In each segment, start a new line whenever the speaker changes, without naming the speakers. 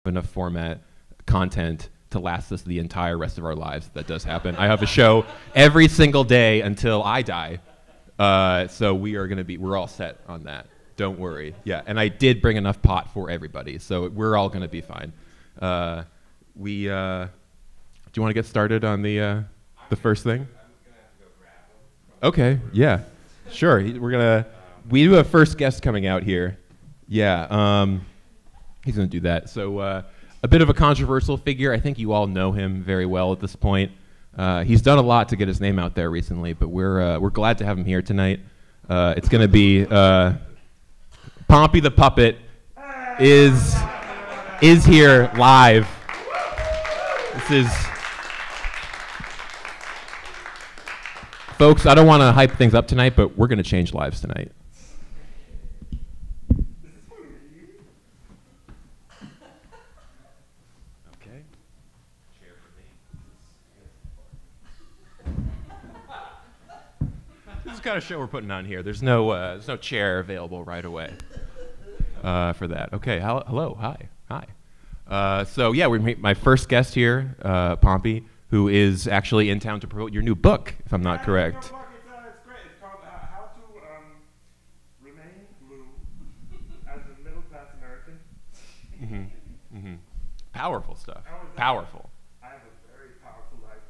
enough format content to last us the entire rest of our lives. That does happen. I have a show every single day until I die. So we're all set on that. Don't worry. Yeah, and I did bring enough pot for everybody, so we're all gonna be fine. Do you want to get started on the first thing? I'm gonna have to go grab them. Okay. Yeah. Sure. We do have first guest coming out here. Yeah. He's gonna do that. So a bit of a controversial figure. I think you all know him very well at this point. He's done a lot to get his name out there recently, but we're glad to have him here tonight. It's gonna be Pompey the Puppet is here live. This is, folks, I don't want to hype things up tonight, but we're going to change lives tonight. Okay. Chair for me. This is the kind of show we're putting on here. There's no chair available right away for that. Okay. Hello. Hi. So yeah, we meet my first guest here, Pompey, who is actually in town to promote your new book, if I'm not correct.
It's great. It's called How to Remain Blue as a Middle-Class American.
Powerful stuff. Powerful.
I have a very powerful life.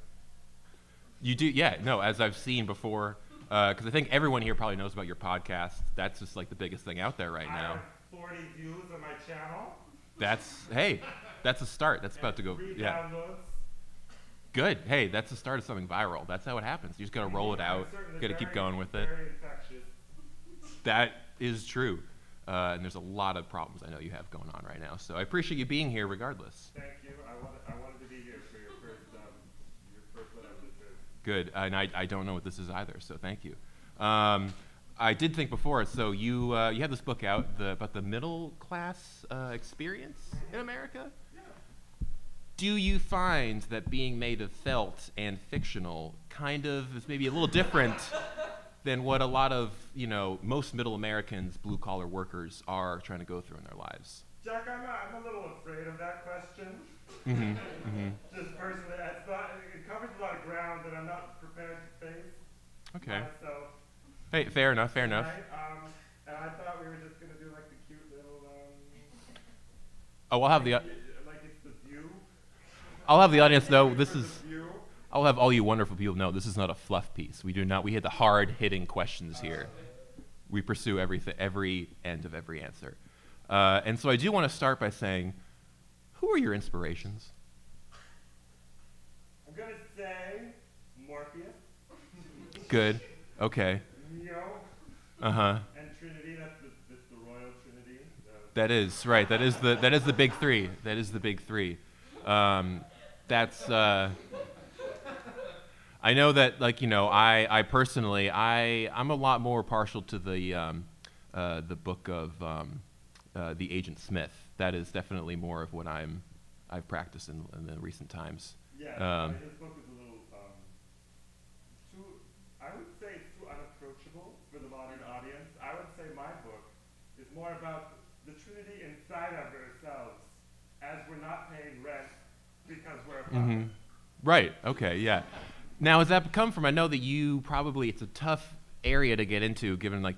You do, yeah. No, as I've seen before, because I think everyone here probably knows about your podcast. That's just like the biggest thing out there right now.
I have 40 views on my channel.
That's a start. That's about to go. Yeah.
Downloads.
Good. Hey, that's the start of something viral. That's how it happens. You just gotta roll it out. Gotta keep going with it.
Very infectious.
That is true. And there's a lot of problems I know you have going on right now. So I appreciate you being here regardless.
Thank you. I wanted to be here for your first whatever this is.
Good. And I don't know what this is either. So thank you. I did think before. So you had this book out about the middle class experience in America. Do you find that being made of felt and fictional kind of is maybe a little different than what a lot of, most middle Americans, blue-collar workers are trying to go through in their lives?
Jack, I'm a little afraid of that question. Just personally, it covers a lot of ground that I'm not prepared to face.
Okay.
So
Hey, fair enough.
and I thought we were just going to do like the cute little...
Oh, I'll have the...
like it's The View.
I'll have the audience know
The View.
I'll have all you wonderful people know this is not a fluff piece. We hit the hard-hitting questions here. We pursue every end of every answer. And so I do want to start by saying, who are your inspirations?
I'm going to say Morpheus.
Good. Okay.
Neo.
Uh-huh.
And Trinity. That's the royal Trinity.
That is right. That is the big three. That is the big three. I know that, I personally, I'm a lot more partial to the book of the Agent Smith. That is definitely more of what I've practiced in the recent times.
Yeah, his book is a little I would say it's too unapproachable for the modern audience. I would say my book is more about the Trinity inside of ourselves as we're not paying rent because we're a puppet.
Right. Okay. Yeah. Now, has that come from? I know that it's a tough area to get into, given the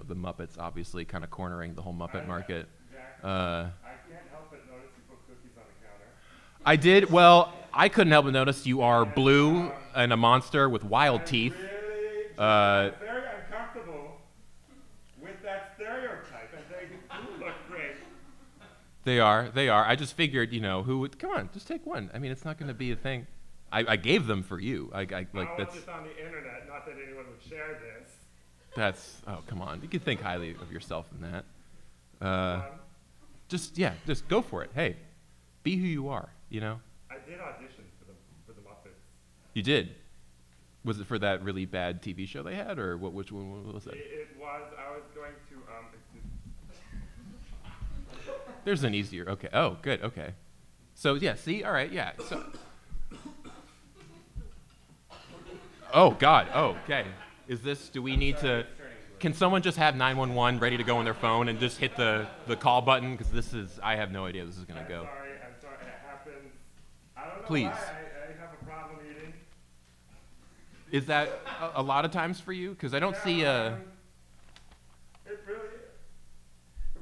Muppets obviously kind of cornering the whole Muppet market.
Exactly. I can't help but notice you put cookies on the counter.
I did. Well, I couldn't help but notice you are blue and a monster with wild teeth.
I'm very uncomfortable with that stereotype, and they do look great.
They are. I just figured, who would? Come on, just take one. I mean, it's not going to be a thing. I gave them for you.
That's just on the internet. Not that anyone would share this.
Oh, come on. You can think highly of yourself in that. Just go for it. Hey, be who you are.
I did audition for the Muppets.
You did. Was it for that really bad TV show they had, or which one was it?
It was. I was going to.
There's an easier. Okay. Oh, good. Okay. So yeah. See. All right. Yeah. So. Oh God. Oh, okay. Do we need to? Can someone just have 911 ready to go on their phone and just hit the call button? Because I have no idea how this is gonna go.
Sorry, happens. I don't know
Please.
why I have a problem eating.
Is that a lot of times for you? Because I don't see
It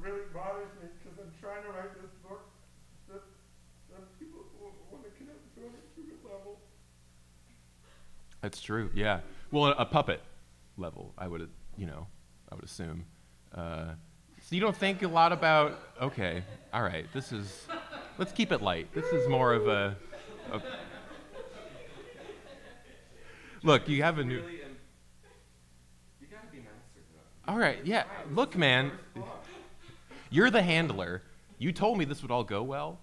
really bothers me because I'm trying to write this book that people want to connect to on a human level.
That's true. Yeah. Well, a puppet level, I would assume. So you don't think a lot about? Okay. All right. Let's keep it light. This is more of a look. You have a new.
You gotta be nicer though.
All right. Yeah. Look, man. You're the handler. You told me this would all go well.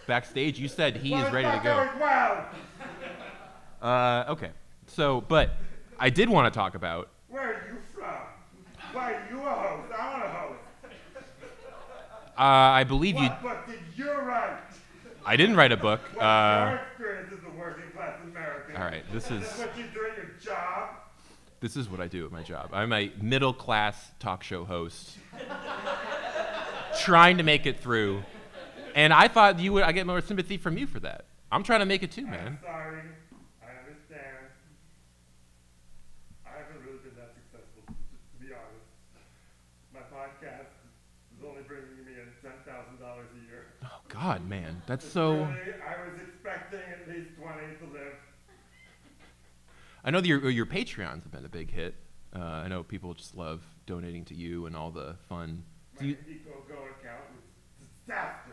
Backstage, you said he is ready to go.
Going well.
Okay. So, but I did want to talk about.
Where are you from? Why are you a host? I want a host.
I believe you.
What book did you write?
I didn't write a book.
What's your experience as a working class American?
All right. This is
what you do at your job?
This is what I do at my job. I'm a middle class talk show host, trying to make it through. And I thought I get more sympathy from you for that. I'm trying to make it too, man.
I'm sorry. I understand. I haven't really been that successful, to be honest. My podcast is only bringing me in $10,000 a year.
Oh God, man, that's so.
Really, I was expecting at least 20 to live.
I know that your Patreons have been a big hit. I know people just love donating to you and all the fun.
My Indiegogo account was disaster.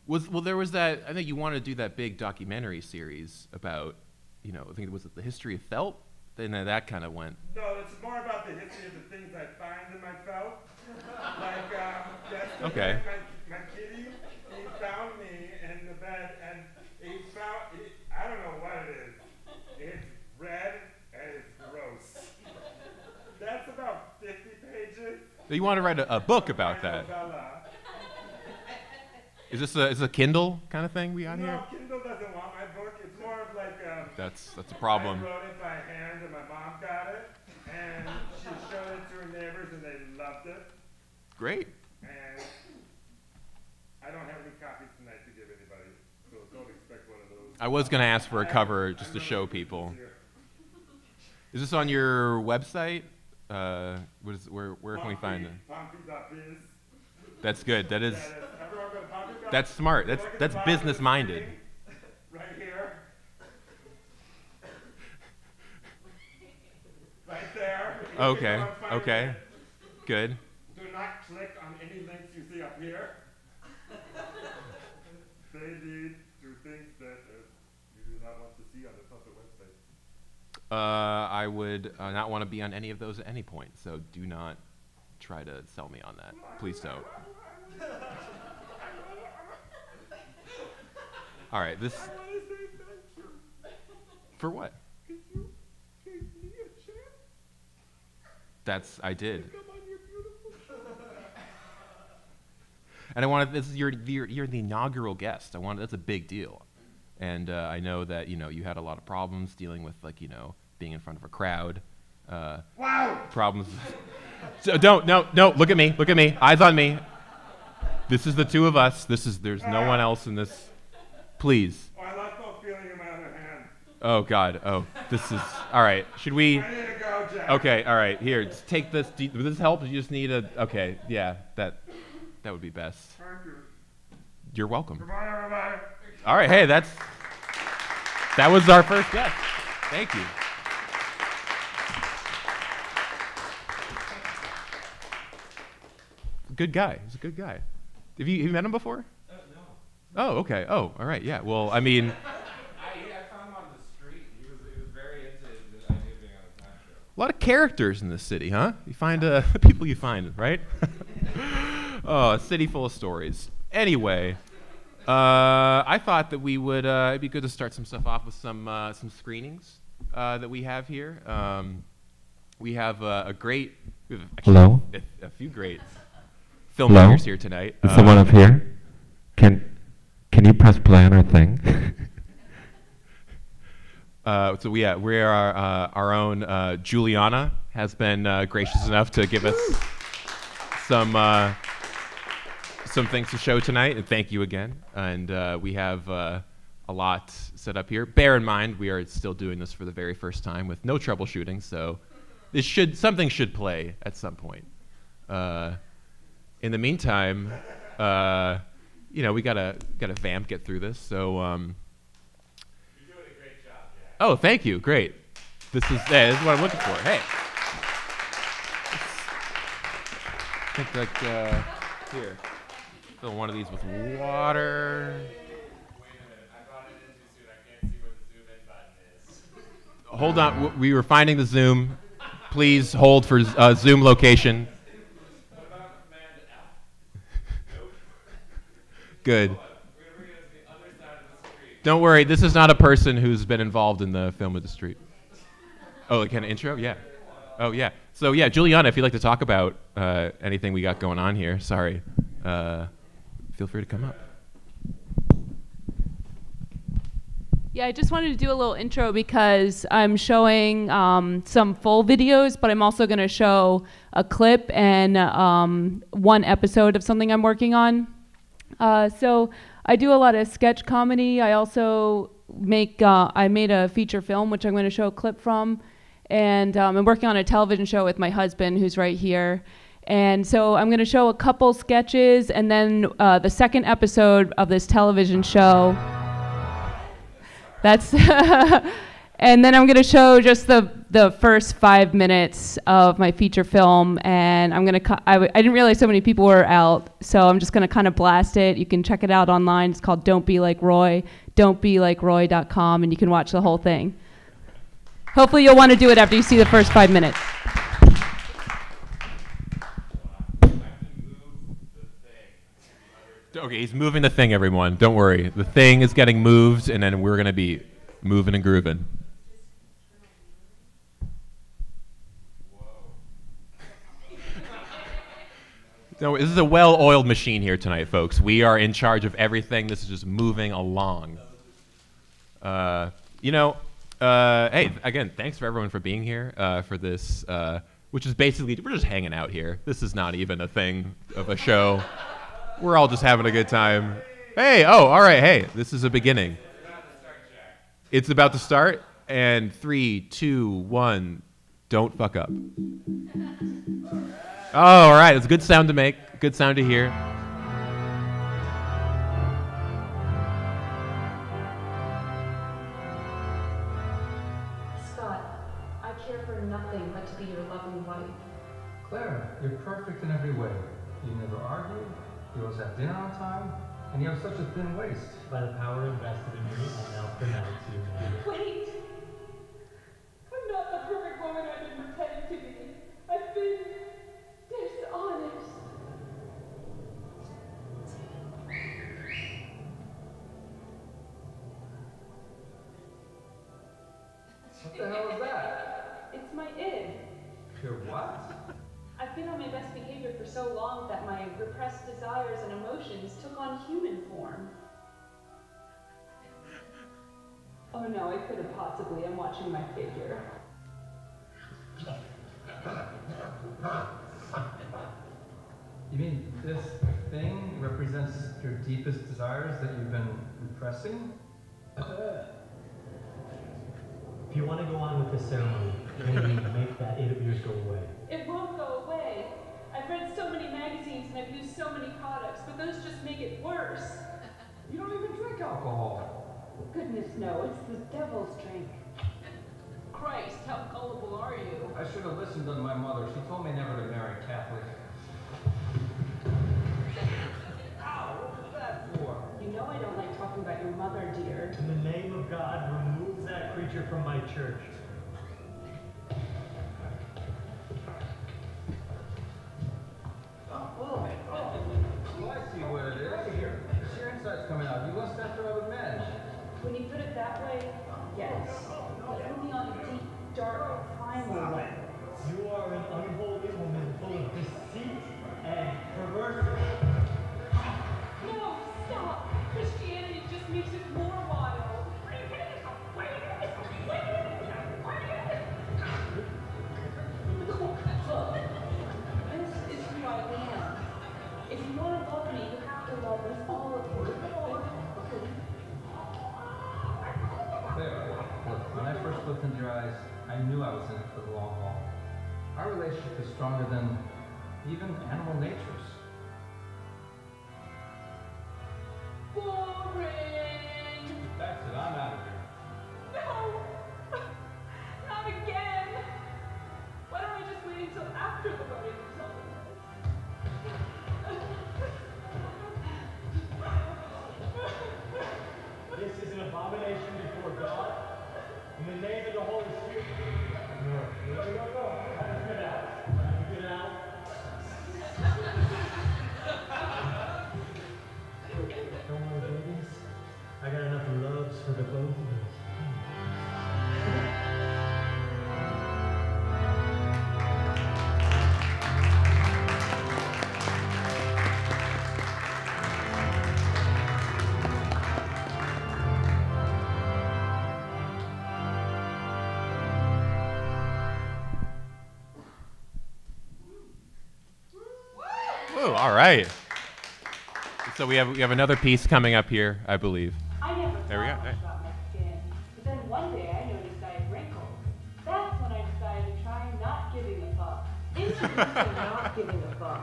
Well, there was that. I think you wanted to do that big documentary series about, I think it was the history of felt. Then that kind of went.
No, it's more about the history of the things I find in my felt. Like yesterday,
Okay.
my kitty, he found me in the bed, and I don't know what it is. It's red and it's gross. That's about 50 pages.
You want to write a book about that?
Novella.
Is this a Kindle kind of thing we got here?
No, Kindle doesn't want my book. It's more of like
That's a problem.
I wrote it by hand, and my mom got it, and she showed it to her neighbors, and they loved it.
Great.
And I don't have any copies tonight to give anybody, so don't expect one of those.
I was gonna ask for a cover just to show people. Is this on your website? Where can we find it?
Pompey.biz.
That's good. That is.
Everyone go to Pompey.
That's smart. That's business minded.
Right here. Right there.
Okay. Okay. Good.
Do not click on any links you see up here. They lead to things that you do not want to see on the puppet website.
I would not want to be on any of those at any point. So do not try to sell me on that. Please don't. All right. This.
I want to say thank you.
For what?
Because you gave me a chance
I did.
to come on your beautiful show.
And I wanted. This is you're the inaugural guest. That's a big deal. And I know that you had a lot of problems dealing with being in front of a crowd.
Wow.
Problems. So no. Look at me. Eyes on me. This is the two of us. There's no one else in this. Please.
Oh, I lost all feeling in my other hand.
Oh God. Oh, this is all right. Should we?
I need to go, Jack.
Okay. All right. Here, just take this. Does this help? You just need a. Okay. Yeah. That would be best.
Thank you.
You're welcome.
Goodbye, everybody.
All right. Hey, that was our first guest. Thank you. Good guy. He's a good guy. Have you met him before?
No.
Oh, okay. Oh, all right. Yeah. Well, I mean,
I found him on the street. He was very into the idea of being on a talk show.
a lot of characters in this city, huh? You find people you find, right? Oh, a city full of stories. Anyway, I thought that we would. It'd be good to start some stuff off with some screenings that we have here. We have a great. We have actually
Hello?
a few great filmmakers here tonight.
Is someone up here? Can you press play on our thing?
So we are our own Juliana has been gracious enough to give us some some things to show tonight, and thank you again. And we have a lot set up here. Bear in mind, we are still doing this for the very first time with no troubleshooting, so something should play at some point. In the meantime, we gotta vamp get through this. So.
You're doing a great job. Yeah.
Oh, thank you. Great. This is what I'm looking for. Hey. I think here. Fill one of these with water.
Wait a minute. I brought it in too soon. I can't see where the zoom in button is.
Hold on. We were finding the Zoom. Please hold for Zoom location.
What about Command F? Nope.
Good.
We're going to bring it to the other side of the screen.
Don't worry. This is not a person who's been involved in the film of the street. Oh, like kind of intro? Yeah. Oh, yeah. So, yeah, Juliana, if you'd like to talk about anything we got going on here, sorry, feel free to come up.
Yeah, I just wanted to do a little intro because I'm showing some full videos, but I'm also going to show a clip and one episode of something I'm working on. So I do a lot of sketch comedy. I also made a feature film, which I'm going to show a clip from. And I'm working on a television show with my husband, who's right here. And so I'm going to show a couple sketches, and then the second episode of this television show. That's and then I'm going to show just the first 5 minutes of my feature film, and I'm going to I didn't realize so many people were out, so I'm just going to kind of blast it. You can check it out online. It's called Don't Be Like Roy, don'tbelikeroy.com, and you can watch the whole thing. Hopefully you'll want to do it after you see the first 5 minutes.
Okay, he's moving the thing, everyone. Don't worry. The thing is getting moved, and then we're going to be moving and grooving. No, this is a well-oiled machine here tonight, folks. We are in charge of everything. This is just moving along. Hey, again, thanks for everyone for being here for this, which is basically, we're just hanging out here. This is not even a thing of a show. We're all just having a good time. Hey, all right, hey, this is a beginning. It's about to start, and 3, 2, 1, don't fuck up. Oh, all right, it's a good sound to make, good sound to hear.
Nothing but to be your loving wife.
Claire, you're perfect in every way. You never argue, you always have dinner on time, and you have such a thin waist.
By the power invested in you, I now pronounce you married.
Wait! I'm not the perfect woman I've been pretending to be. I've been dishonest.
What the hell is that?
It's my id.
Your what?
I've been on my best behavior for so long that my repressed desires and emotions took on human form. Oh no, I couldn't possibly. I'm watching my figure.
You mean this thing represents your deepest desires that you've been repressing?
If you want to go on with this ceremony, maybe make that id of yours go away.
It won't go away. I've read so many magazines and I've used so many products, but those just make it worse.
You don't even drink alcohol.
Goodness no, it's the devil's drink. Christ, how gullible are you?
I should have listened to my mother. She told me never to marry a Catholic. Ow, what was that for?
You know I don't like talking about your mother, dear.
In the name of God, remove that creature from my church.
Oh, I see what it is. Your inside's coming out. You lust after other men.
When you put it that way, yes. But only on a deep, dark, primal level.
You are an unholy woman full of deceit and perversity.
No, stop! Christianity just makes it more wild. Look, this is who I am. If you want to love me, you have
I knew I was in it for the long haul. Our relationship is stronger than even animal nature's.
Boring.
That's it, I'm out of here.
No, not again. Why don't I just wait until after the wedding or something?
This is an abomination before God. In the name of the Holy Spirit. No. Get out. Get out. Don't worry, babies. I got enough loves for the both of us.
Ooh, all right. So we have another piece coming up here, I believe.
I never
There we go.
thought much about my skin, but then one day I noticed I had wrinkles. That's when I decided to try not giving a fuck. Introducing not giving a fuck.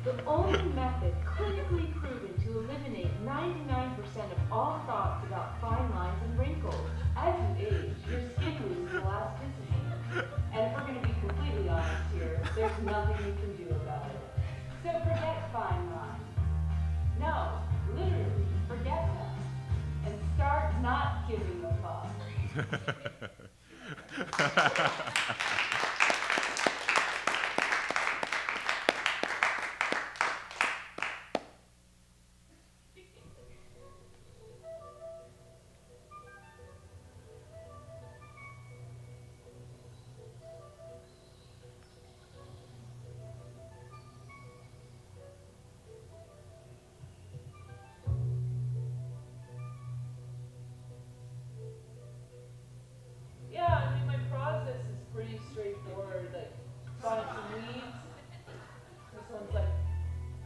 The only method clinically proven to eliminate 99% of all thoughts about fine lines and wrinkles. As you age, your skin loses elasticity. And if we're going to be completely honest here, there's nothing you can do about it. So forget fine lines. No, literally, forget them. And start not giving a fuck.
Yeah, I mean, my process is pretty straightforward. Like, find some weeds. This one's like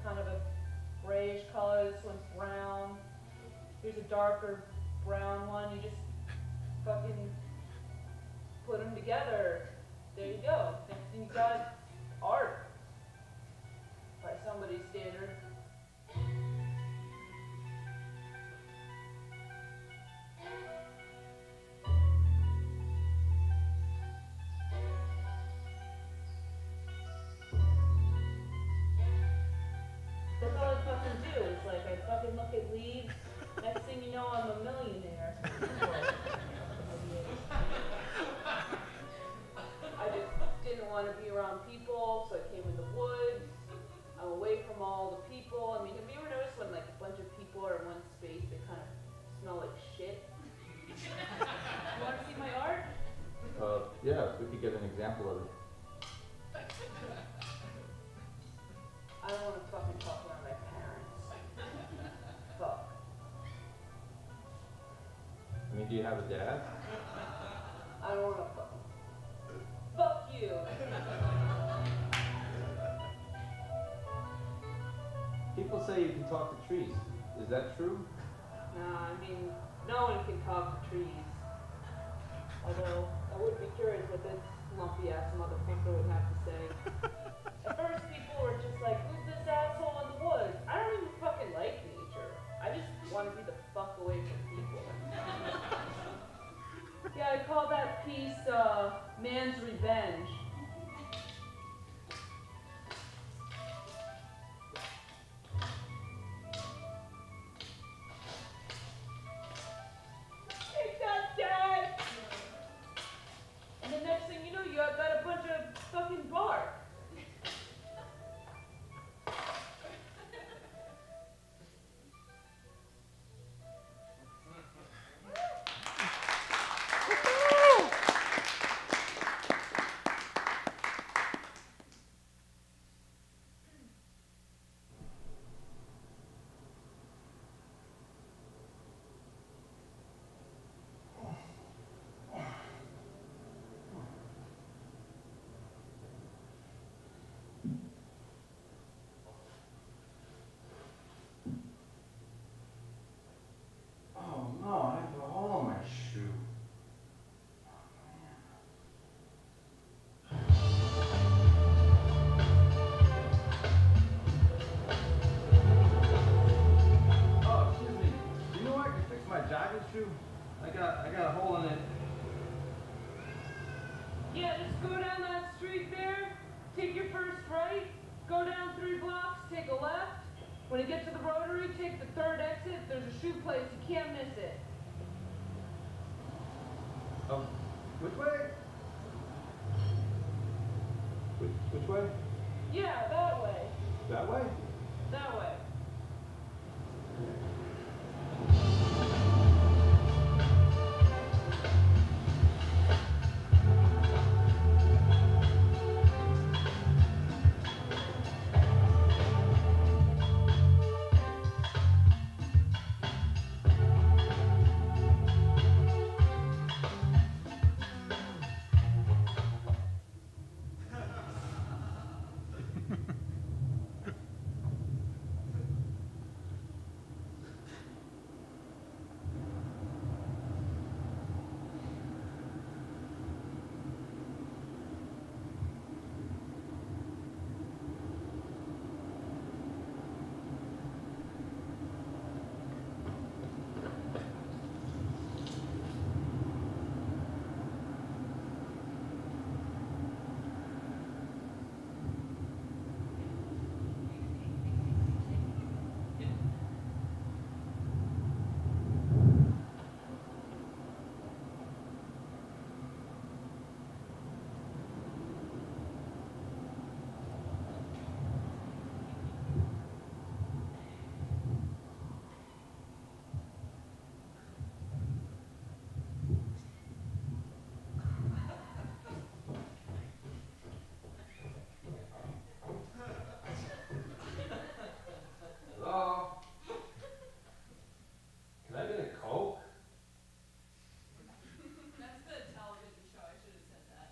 kind of a grayish color. This one's brown. Here's a darker brown one. You just fucking put them together. There you go. Next thing you got art. By somebody's standard. That's all I fucking do. It's like I fucking look at leaves. Next thing you know, I'm a millionaire. I just didn't want to be around people, so I came in the woods. I'm away from all the people. I mean, have you ever noticed when like a bunch of people are in one space, they kind of smell like shit? You want to see my art?
Yeah, if we could get an example of it.
I don't want to fucking talk around my parents. Fuck.
I mean, do you have a dad?
I don't want to fuck. Fuck you.
People say you can talk to trees. Is that true?
Nah, I mean, no one can talk to trees. Although, I would be curious what this lumpy ass motherfucker would have to say. At first, people were just like, who's this asshole in the woods? I don't even fucking like nature. I just want to be the fuck away from people. Yeah, I call that piece, Man's Revenge. Take that, Dad! And the next thing you know, you got a bunch of fucking bark.
diving shoe? I got a hole in it.
Yeah, just go down that street there, take your first right, go down 3 blocks, take a left. When you get to the rotary, take the 3rd exit. There's a shoe place, you can't miss it.
Oh, which way? Which way?
Yeah, that way.
That way?
That way.
Hello? Can I get a Coke?
That's the television show, I should have said that.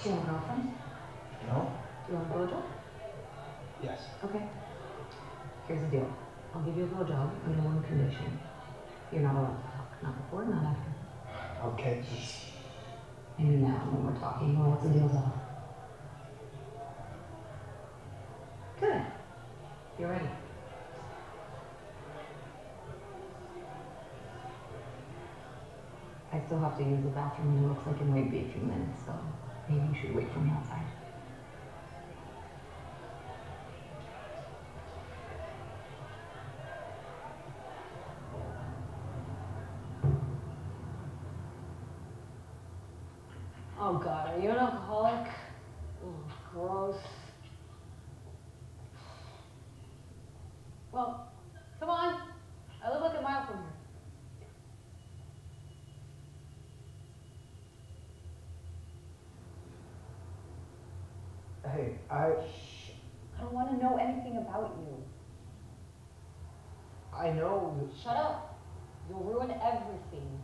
Do you have a girlfriend?
No?
Do you want a blowjob?
Yes.
Okay. Here's the deal. I'll give you a blowjob under one condition. You're not allowed to talk. Not before, not after.
Okay.
Maybe now when we're talking, well, what's the deal's off? Good. You're ready. I still have to use the bathroom and it looks like it might be a few minutes, so maybe you should wait for me outside. Oh God, are you an alcoholic? Oh, gross. Well, come on. I live like a mile from here.
Hey,
I don't want to know anything about you.
I know.
Shut up. You'll ruin everything.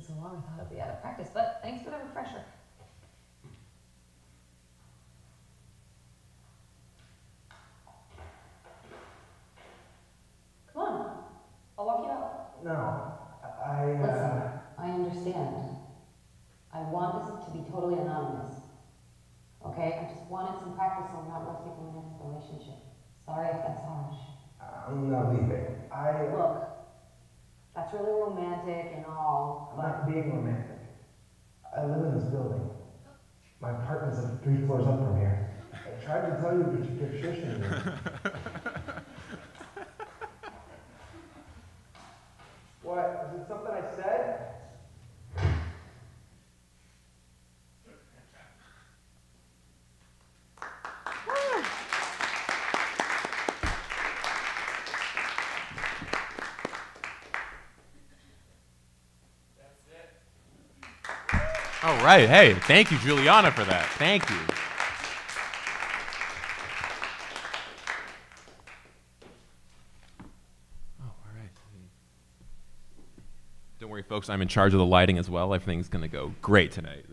so long, I thought I'd be out of practice, but thanks for the refresher. Come on, I'll walk you out.
No,
Listen, I understand. I want this to be totally anonymous. Okay? I just wanted some practice so I'm not rusty for my next relationship. Sorry if that's harsh.
I'm not leaving.
Look, that's really romantic and all,
I'm
but
not being romantic. I live in this building. My apartment's like 3 floors up from here. I tried to tell you, but you kept shushing me. What? Was it something I said?
All right. Hey, thank you, Juliana, for that. Thank you. Oh, all right. Don't worry, folks. I'm in charge of the lighting as well. Everything's going to go great tonight.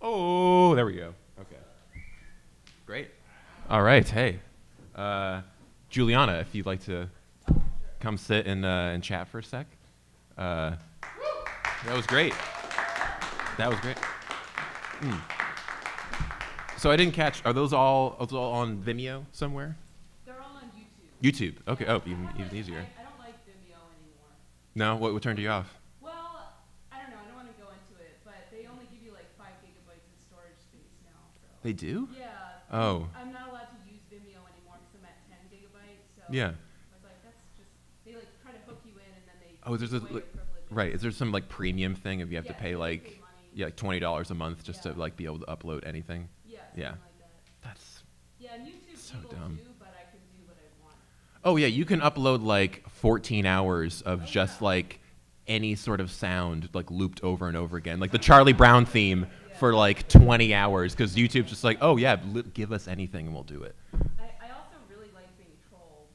Oh, there we go. Okay. Great. All right. Hey, Juliana, if you'd like to come sit and chat for a sec. That was great. That was great. So I didn't catch. Are those all on Vimeo somewhere?
They're all on YouTube.
YouTube. Okay. Oh, even easier.
I don't like Vimeo anymore.
No. What turned you off?
Well, I don't know. I don't want to go into it, but they only give you like 5 gigabytes of storage space now. So.
They do?
Yeah.
Oh.
I'm not allowed to use Vimeo anymore because I'm at 10 gigabytes. So
Yeah.
I was like, that's just they like try to hook you in and then they.
Oh, there's a
take away your privileges.
right. Is there some like premium thing if you have to pay
you
like
pay money.
yeah like $20 a month just to like be able to upload anything?
Yeah.
Yeah.
Something like that.
That's
Yeah, and YouTube
so
people
dumb.
do, but I can do what I want.
Oh yeah, you can upload like 14 hours of just like any sort of sound like looped over and over again, like the Charlie Brown theme for like 20 hours because YouTube's just like, oh yeah, give us anything and we'll do it.
I also really like being trolled.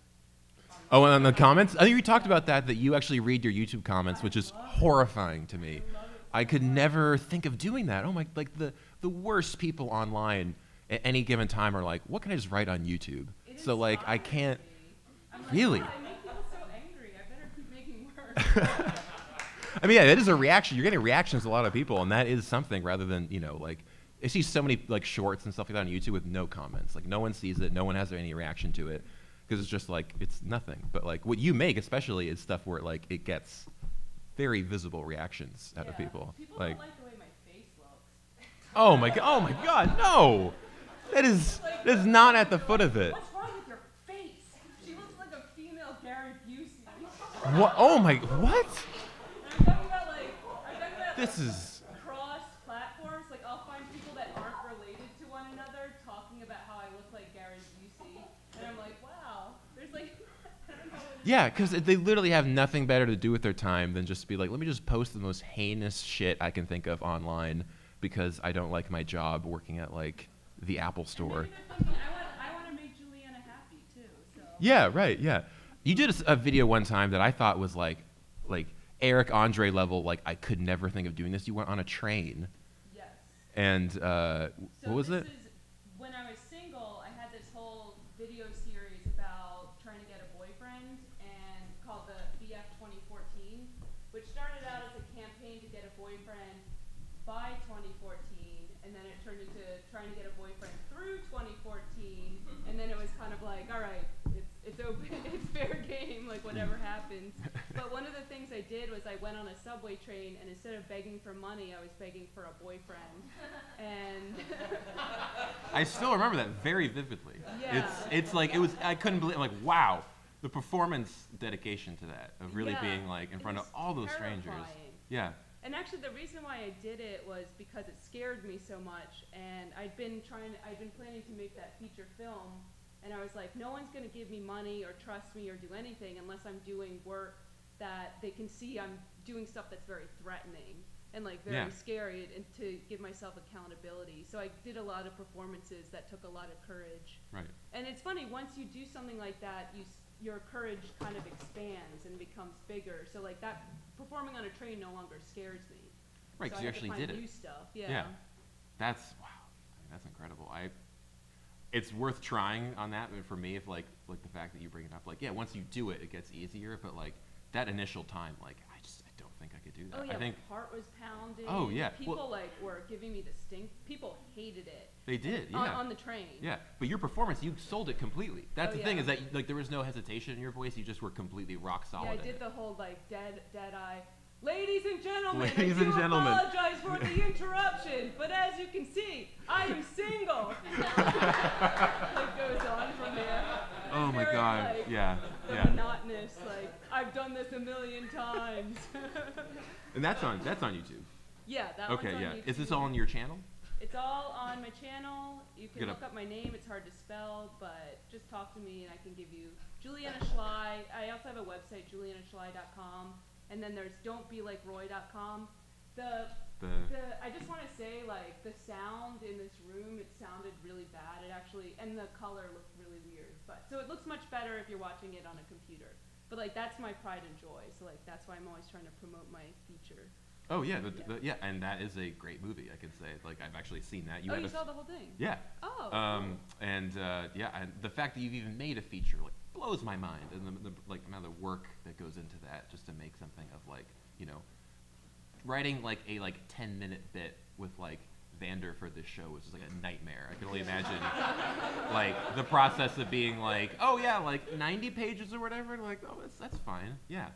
Oh, and on the comments, I think we talked about that you actually read your YouTube comments, which is horrifying to me. I could never think of doing that. Oh my, like the worst people online at any given time are like, what can I just write on YouTube? So like I can't really.
I make people so angry. I better keep making work.
I mean, yeah, that is a reaction. You're getting reactions to a lot of people, and that is something rather than, like, I see so many, like, shorts and stuff like that on YouTube with no comments. Like, no one sees it. No one has any reaction to it because it's just, like, it's nothing. But, like, what you make especially is stuff where, like, it gets very visible reactions out of people.
People
Like,
don't like the way my face looks.
oh, my God, no. That is not at the foot of it.
What's wrong with your face? She looks like a female Gary Busey.
What? Oh, my, what?
I'm talking about, like,
This is...
cross platforms. Like, I'll find people that aren't related to one another talking about how I look like Gary Busey. And I'm like, wow. There's, like, I don't know what it is.
Yeah, because they literally have nothing better to do with their time than just be like, let me just post the most heinous shit I can think of online because I don't like my job working at, like, the Apple store.
I want to make Juliana happy, too. So.
Yeah, right, yeah. You did a video one time that I thought was, like Eric Andre level, like, I could never think of doing this. You went on a train.
Yes.
And what was it?
This is when I was single. I had this whole video series about trying to get a boyfriend, and called the BF 2014, which started out as a campaign to get a boyfriend by 2014, and then it turned into trying to get a boyfriend through 2014, and then it was kind of like, all right, it's open, it's fair game, like whatever happens. But one of the things I did was I went on a subway train, and instead of begging for money, I was begging for a boyfriend. And
I still remember that very vividly.
Yeah.
It's like, it was, I couldn't believe, I'm like, wow, the performance dedication to that, of really
Yeah,
being like in front of all those strangers.
terrifying.
Yeah.
And actually, the reason why I did it was because it scared me so much, and I'd been planning to make that feature film, and I was like, no one's gonna give me money or trust me or do anything unless I'm doing work that they can see I'm doing stuff that's very threatening and like very scary, and to give myself accountability. So I did a lot of performances that took a lot of courage.
Right.
And it's funny, once you do something like that, your courage kind of expands and becomes bigger. So like that, performing on a train no longer scares me.
Right,
so
because you actually did it.
New stuff. Yeah.
Yeah, that's wow. I mean, that's incredible. It's worth trying on that. But for me, if like the fact that you bring it up, like yeah, once you do it, it gets easier. But like that initial time, like I don't think I could do that.
Oh yeah,
I think
my heart was pounding.
Oh yeah,
people like were giving me the stink. People hated it.
They did, yeah.
On the train.
Yeah, but your performance, you sold it completely. That's the thing
yeah.
is that like there was no hesitation in your voice. You just were completely rock solid.
Yeah, I did the whole like dead eye. Ladies and gentlemen,
Ladies and gentlemen.
apologize for the interruption, but as you can see, I am single. Like goes on from there.
Oh my
Very,
God!
like,
Yeah,
the
yeah.
monotonous, like I've done this a million times.
And that's on YouTube.
Yeah, that
Okay,
one's on
yeah.
YouTube.
Is this all on your channel?
It's all on my channel. You can
Get
look up my name. It's hard to spell, but just talk to me and I can give you Juliana Schley. I also have a website, julianaschley.com. And then there's don'tbelikeroy.com. I just want to say, like, the sound in this room, it sounded really bad. It actually, and the color looked really weird. But so it looks much better if you're watching it on a computer. But like, that's my pride and joy. So like, that's why I'm always trying to promote my feature.
Oh yeah, yeah, and that is a great movie. I could say, like, I've actually seen that.
You saw the whole thing?
Yeah.
Oh.
And yeah, and the fact that you've even made a feature like blows my mind, and the like amount of work that goes into that just to make something of like, you know, writing like a 10-minute bit with like Vander for this show was just like a nightmare. I can only imagine like the process of being like, oh yeah, like 90 pages or whatever. And like, oh, that's fine. Yeah.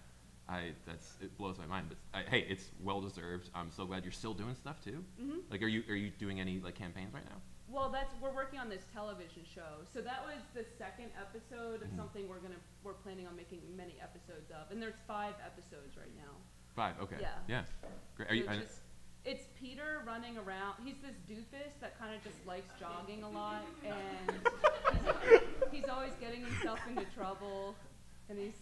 It blows my mind, but hey, it's well deserved. I'm so glad you're still doing stuff too. Mm-hmm. Like, are you doing any like campaigns right now?
Well, we're working on this television show. So that was the second episode of something we're planning on making many episodes of, and there's 5 episodes right now.
5, okay.
Yeah.
Great.
It's Peter running around. He's this doofus that kind of just likes jogging a lot, and he's always getting himself into trouble, and he's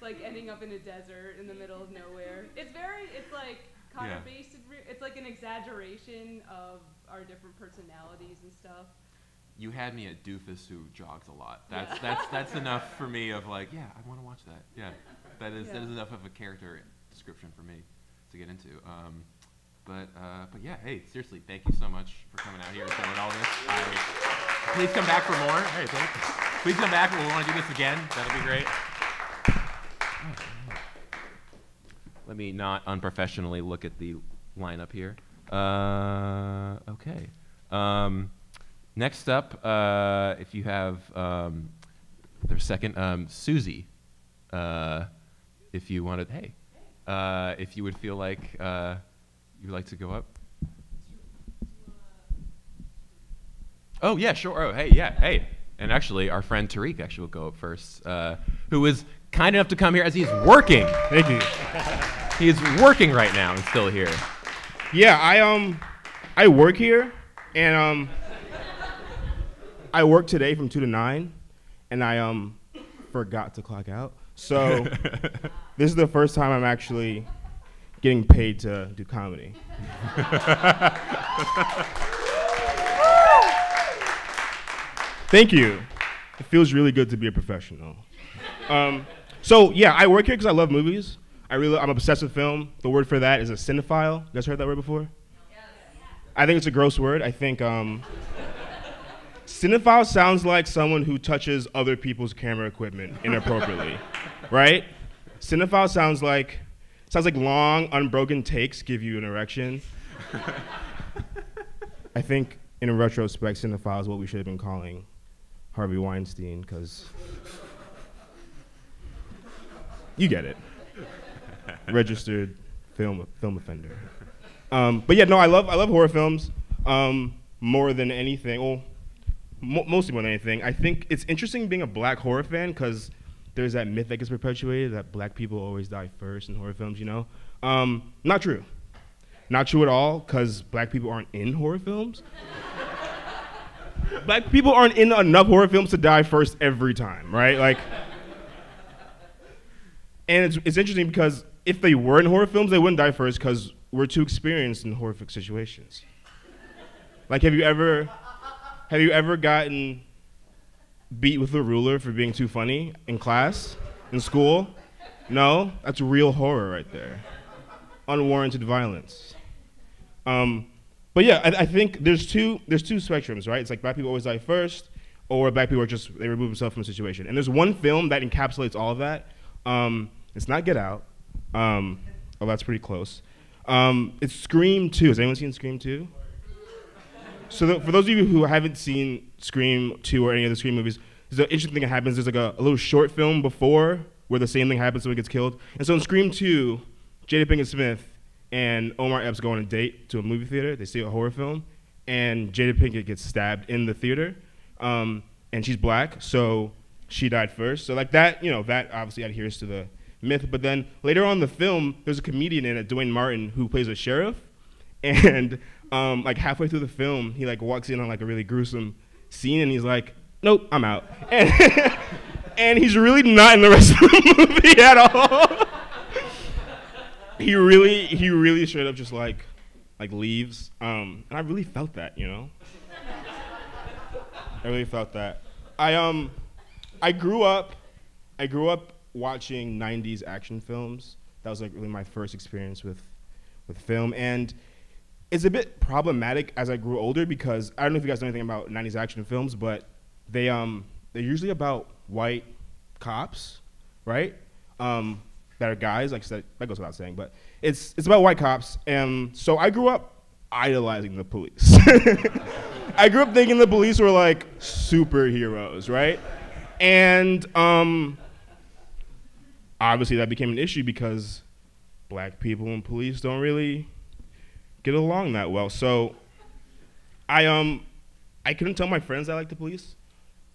like ending up in a desert in the middle of nowhere. It's like kind of based. It's like an exaggeration of our different personalities and stuff.
You had me at doofus who jogs a lot. That's enough for me. Of like, yeah, I want to watch that. Yeah, that is enough of a character description for me to get into. But yeah, hey, seriously, thank you so much for coming out here and showing all this. Please come back for more. Hey, please come back. We want to do this again. That'll be great. Let me not unprofessionally look at the lineup here. Okay. Next up, if you have their second, Susie, if you wanted, if you would feel like you'd like to go up. Oh yeah, sure. Oh hey, yeah, hey. And actually, our friend Tariq actually will go up first, who is kind enough to come here as he's working.
Thank you.
He's working right now and still here.
Yeah, I work here, and I work today from 2 to 9, and I forgot to clock out. So this is the first time I'm actually getting paid to do comedy. Thank you. It feels really good to be a professional. So yeah, I work here because I love movies. I'm obsessed with film. The word for that is a cinephile. You guys heard that word before? Yes. I think it's a gross word. I think cinephile sounds like someone who touches other people's camera equipment inappropriately, right? Cinephile sounds like long, unbroken takes give you an erection. I think in retrospect, cinephile is what we should have been calling Harvey Weinstein, because you get it. Registered film offender. But yeah, no, I love horror films more than anything. Well, mostly more than anything. I think it's interesting being a black horror fan because there's that myth that gets perpetuated that black people always die first in horror films. You know, not true. Not true at all, because black people aren't in horror films. Black people aren't in enough horror films to die first every time, right? Like, and it's interesting because if they were in horror films, they wouldn't die first because we're too experienced in horrific situations. Like, have you ever gotten beat with a ruler for being too funny in class, in school? No, that's real horror right there. Unwarranted violence. But yeah, I think there's two spectrums, right? It's like black people always die first, or black people are just, they remove themselves from a situation. And there's one film that encapsulates all of that. It's not Get Out. Oh, that's pretty close. It's Scream 2. Has anyone seen Scream 2? So for those of you who haven't seen Scream 2 or any of the Scream movies, there's an interesting thing that happens. There's like a little short film before where the same thing happens, someone gets killed. And so in Scream 2, Jada Pinkett Smith and Omar Epps go on a date to a movie theater. They see a horror film, and Jada Pinkett gets stabbed in the theater. And she's black, so she died first. So like that, you know, that obviously adheres to the myth. But then later on in the film, there's a comedian in it, Dwayne Martin, who plays a sheriff. And like halfway through the film, he like walks in on like a really gruesome scene, and he's like, "Nope, I'm out." And he's really not in the rest of the movie at all. He really straight up just like leaves. And I really felt that, you know. I really felt that. I grew up watching 90s action films. That was like really my first experience with film, and it's a bit problematic as I grew older because I don't know if you guys know anything about 90s action films, but they're usually about white cops, right? That are guys, like that goes without saying, but it's about white cops, and so I grew up idolizing the police. I grew up thinking the police were like superheroes, right? And obviously that became an issue because black people and police don't really get along that well. So I couldn't tell my friends I liked the police.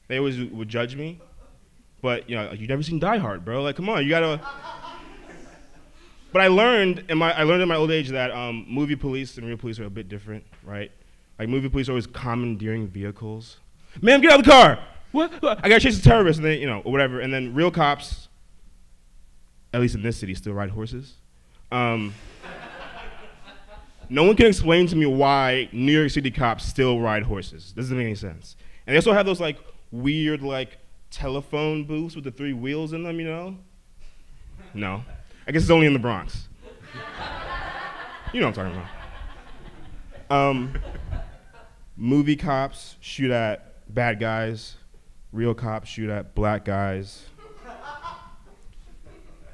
They always would judge me. But you know, you've never seen Die Hard, bro. Like, come on, you gotta. But I learned in my old age that movie police and real police are a bit different, right? Like movie police are always commandeering vehicles. "Ma'am, get out of the car! What? I gotta chase the terrorist," and then, you know, or whatever. And then real cops, at least in this city, still ride horses. No one can explain to me why New York City cops still ride horses. Doesn't make any sense. And they also have those like weird like telephone booths with the 3 wheels in them, you know? No. I guess it's only in the Bronx. You know what I'm talking about. Movie cops shoot at bad guys. Real cops shoot at black guys.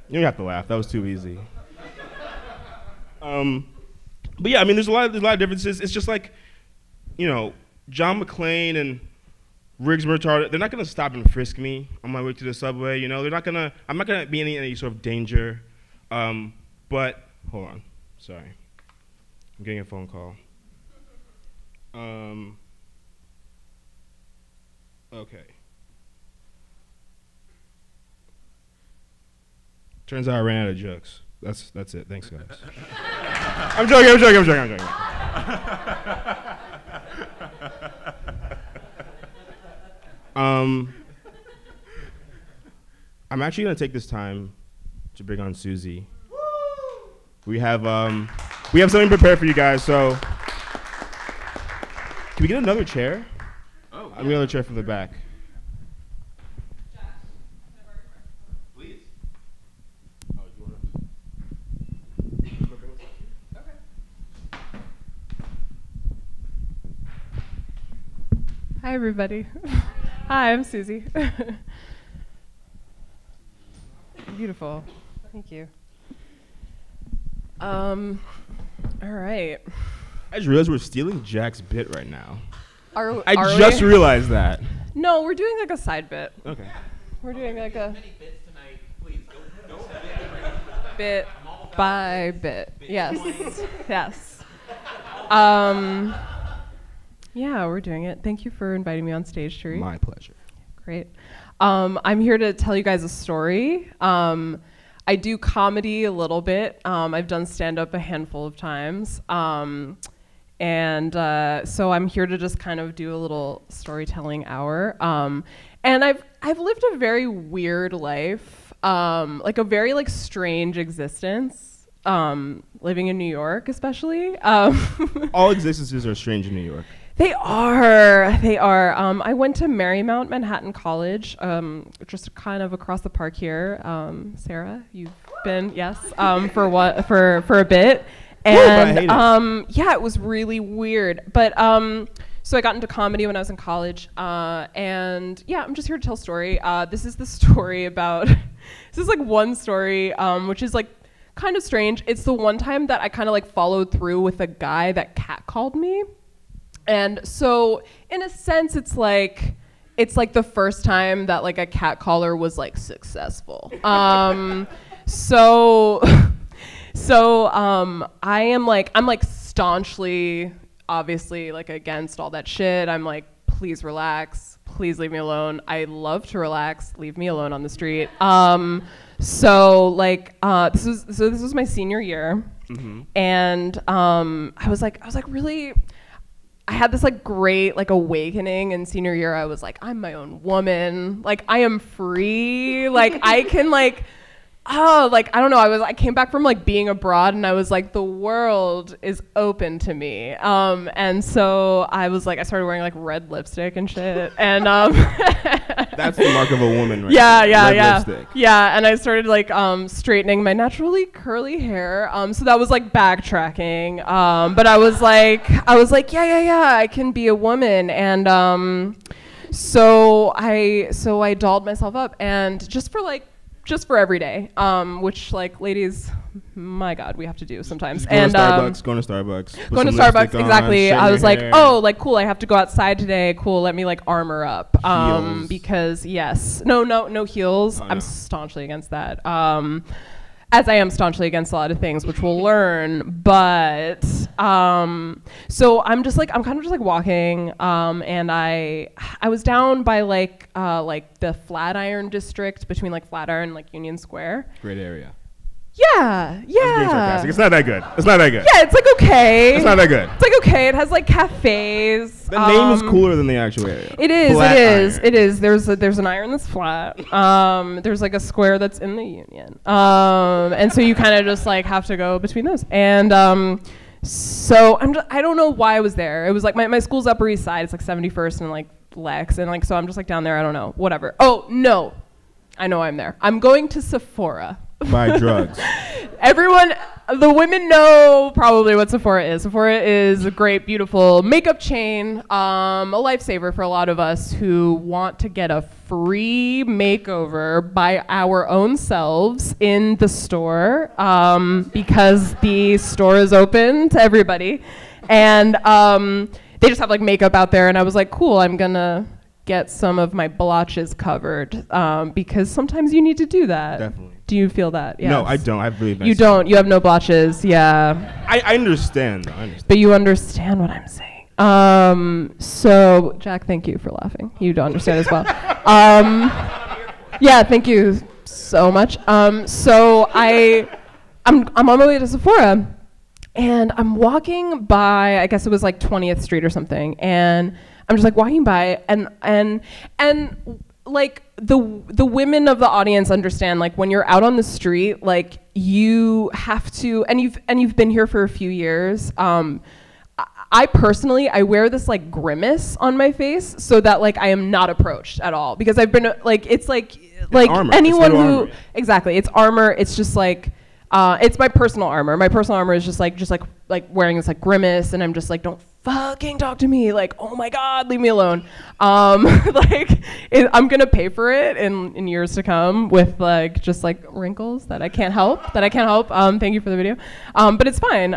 You don't have to laugh. That was too easy. But yeah, I mean, there's a lot of differences. It's just like, you know, John McClane and Riggs Murtaugh, they're not gonna stop and frisk me on my way to the subway. You know, I'm not gonna be in any sort of danger. But hold on, sorry, I'm getting a phone call. Okay. Turns out I ran out of jokes. That's it. Thanks, guys. I'm joking. I'm actually gonna take this time to bring on Susie. We have something prepared for you guys. So, can we get another chair? Oh, I'm another chair from the back.
Please.
Oh, you wanna? Okay.
Hi, everybody. Hi, I'm Susie. Beautiful. Thank you. All right.
I just realized we're stealing Jack's bit right now.
Are
I just realized that.
No, we're doing like a side bit.
Okay.
We're doing like a bit by bit. Yes. Yes. Yeah, we're doing it. Thank you for inviting me on stage, Sheree.
My pleasure.
Great. I'm here to tell you guys a story. I do comedy a little bit. I've done stand-up a handful of times. So I'm here to just kind of do a little storytelling hour. And I've lived a very weird life, like a very like strange existence, living in New York especially.
All existences are strange in New York.
They are. They are. I went to Marymount Manhattan College, just kind of across the park here. Sarah, you've been for a bit, and yeah, it was really weird. But so I got into comedy when I was in college, and yeah, I'm just here to tell a story. This is the story about. This is like one story, which is like kind of strange. It's the one time that I kind of like followed through with a guy that catcalled me. And so in a sense, it's like the first time that like a catcaller was like successful. So I'm like staunchly, obviously like against all that shit. I'm like, please relax, please leave me alone. I love to relax, leave me alone on the street. So this was my senior year, and I was like really. I had this like great like awakening in senior year. I was like, I'm my own woman. Like I am free. Like I can like, I don't know. I came back from like being abroad and I was like, the world is open to me. And so I was like, I started wearing like red lipstick and shit. And
that's the mark of a woman, right?
Yeah.
Lipstick.
Yeah. And I started like straightening my naturally curly hair. So that was like backtracking. But I was like, yeah, I can be a woman. And so I dolled myself up, and just for every day, which like ladies, my God, we have to do sometimes.
Going to Starbucks.
Going to Starbucks, exactly. I was like, oh, like cool, I have to go outside today. Cool, let me like armor up.
Heels.
Because yes, no heels. I'm staunchly against that. As I am staunchly against a lot of things, which we'll learn. But so I'm kind of just like walking, and I was down by like the Flatiron district between like Flatiron and like Union Square.
Great area.
Yeah.
It's not that good.
Yeah, it's like okay.
It's not that good.
It's like okay. It has like cafes.
The name is cooler than the actual area.
It is. There's an iron that's flat. There's like a square that's in the Union. And so you kind of just like have to go between those. And so I don't know why I was there. It was like my school's Upper East Side. It's like 71st and like Lex, and like so I'm just like down there. I don't know. Whatever. Oh no, I know I'm there. I'm going to Sephora.
Buy drugs.
Everyone, the women know probably what Sephora is. Sephora is a great, beautiful makeup chain, a lifesaver for a lot of us who want to get a free makeover by our own selves in the store, because the store is open to everybody. And they just have like makeup out there, and I was like, cool, I'm gonna get some of my blotches covered, because sometimes you need to do that.
Definitely.
Do you feel that? Yes.
No, I don't. I have really bad.
You don't. You have no blotches. Yeah.
I understand.
But you understand what I'm saying. So Jack, thank you for laughing. You don't understand as well. Yeah, thank you so much. So I'm on my way to Sephora, and I'm walking by. I guess it was like 20th Street or something, and I'm just like walking by, and like the women of the audience understand, like when you're out on the street, like you have to, and you've been here for a few years. I personally, I wear this like grimace on my face so that like I am not approached at all, because I've been like, it's armor. Anyone who armor. Exactly, it's armor. It's just like it's my personal armor. My personal armor is just like wearing this like grimace, and I'm just like, don't fucking talk to me, like, oh my God, leave me alone. Like I'm gonna pay for it in years to come with like just like wrinkles that I can't help. Thank you for the video, but it's fine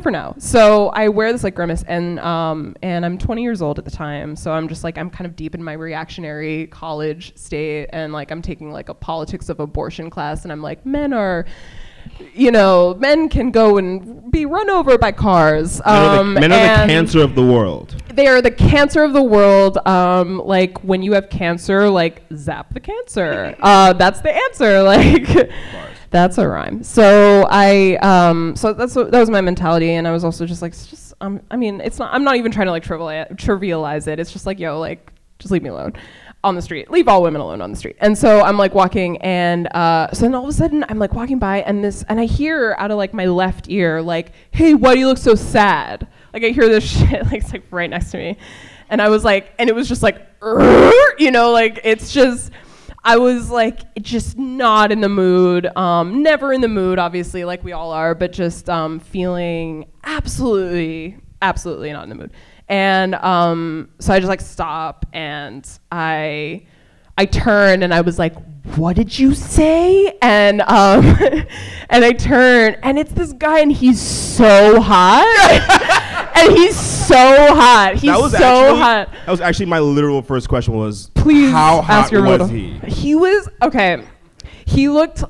for now. So I wear this like grimace, and I'm 20 years old at the time, so I'm just like, I'm kind of deep in my reactionary college state, and like I'm taking like a politics of abortion class, and I'm like, men can go and be run over by cars.
Men are the cancer of the world.
They are the cancer of the world. Like when you have cancer, like zap the cancer. That's the answer. Like that's a rhyme. So that was my mentality, and I was also just like, I mean, it's not. I'm not even trying to like trivialize it. It's just like, yo, like just leave me alone. On the street, leave all women alone on the street. And so I'm like walking, and so then all of a sudden I'm like walking by, and I hear out of like my left ear, like, hey, why do you look so sad? like I hear this shit, like it's like right next to me. And I was like, and it was just like, you know, like it's just, I was like just not in the mood, never in the mood, obviously, like we all are, but just feeling absolutely not in the mood. And so I just like stop and I turned and I was like, what did you say? And and I turn and it's this guy and he's so hot. And he's so hot. He's so hot.
That was actually my literal first question was,
please
how hot
ask your
was he?
He was, okay. He looked,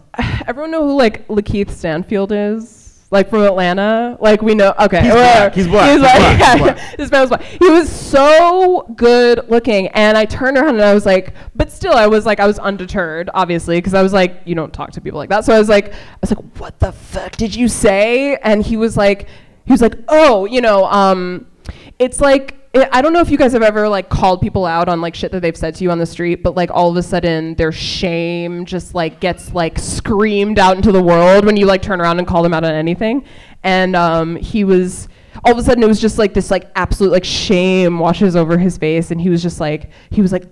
everyone know who like Lakeith Stanfield is? Like from Atlanta, like we know. Okay,
he's black. He's black.
Yeah,
He's black.
This man was black. He was so good looking, and I turned around and I was like, but still, I was undeterred, obviously, because I was like, you don't talk to people like that. So I was like, what the fuck did you say? And he was like, oh, you know, it's like. I don't know if you guys have ever like called people out on like shit that they've said to you on the street, but like all of a sudden their shame just like gets like screamed out into the world when you like turn around and call them out on anything. And he was, all of a sudden it was just like this like absolute like shame washes over his face, and he was like,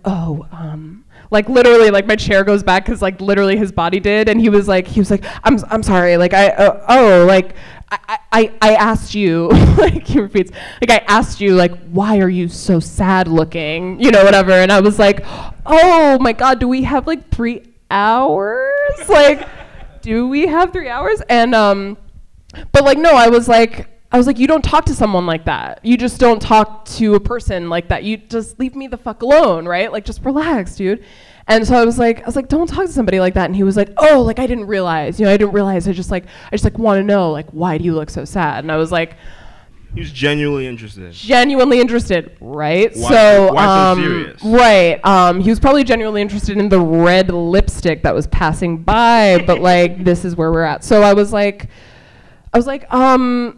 oh, like literally like my chair goes back because like literally his body did, and he was like, I'm sorry, like I asked you, like he repeats, like I asked you, like, why are you so sad looking, you know, whatever. And I was like, oh my God, do we have like 3 hours? Like, do we have 3 hours? And, but like, no, I was like, you don't talk to someone like that. You just don't talk to a person like that. You just leave me the fuck alone, right? Like, just relax, dude. And so I was like, don't talk to somebody like that. And he was like, oh, like I didn't realize, I just want to know, like, why do you look so sad? And I was like,
he was genuinely interested,
right?
Why so serious?
Right. He was probably genuinely interested in the red lipstick that was passing by, but like, this is where we're at. So I was like, listen,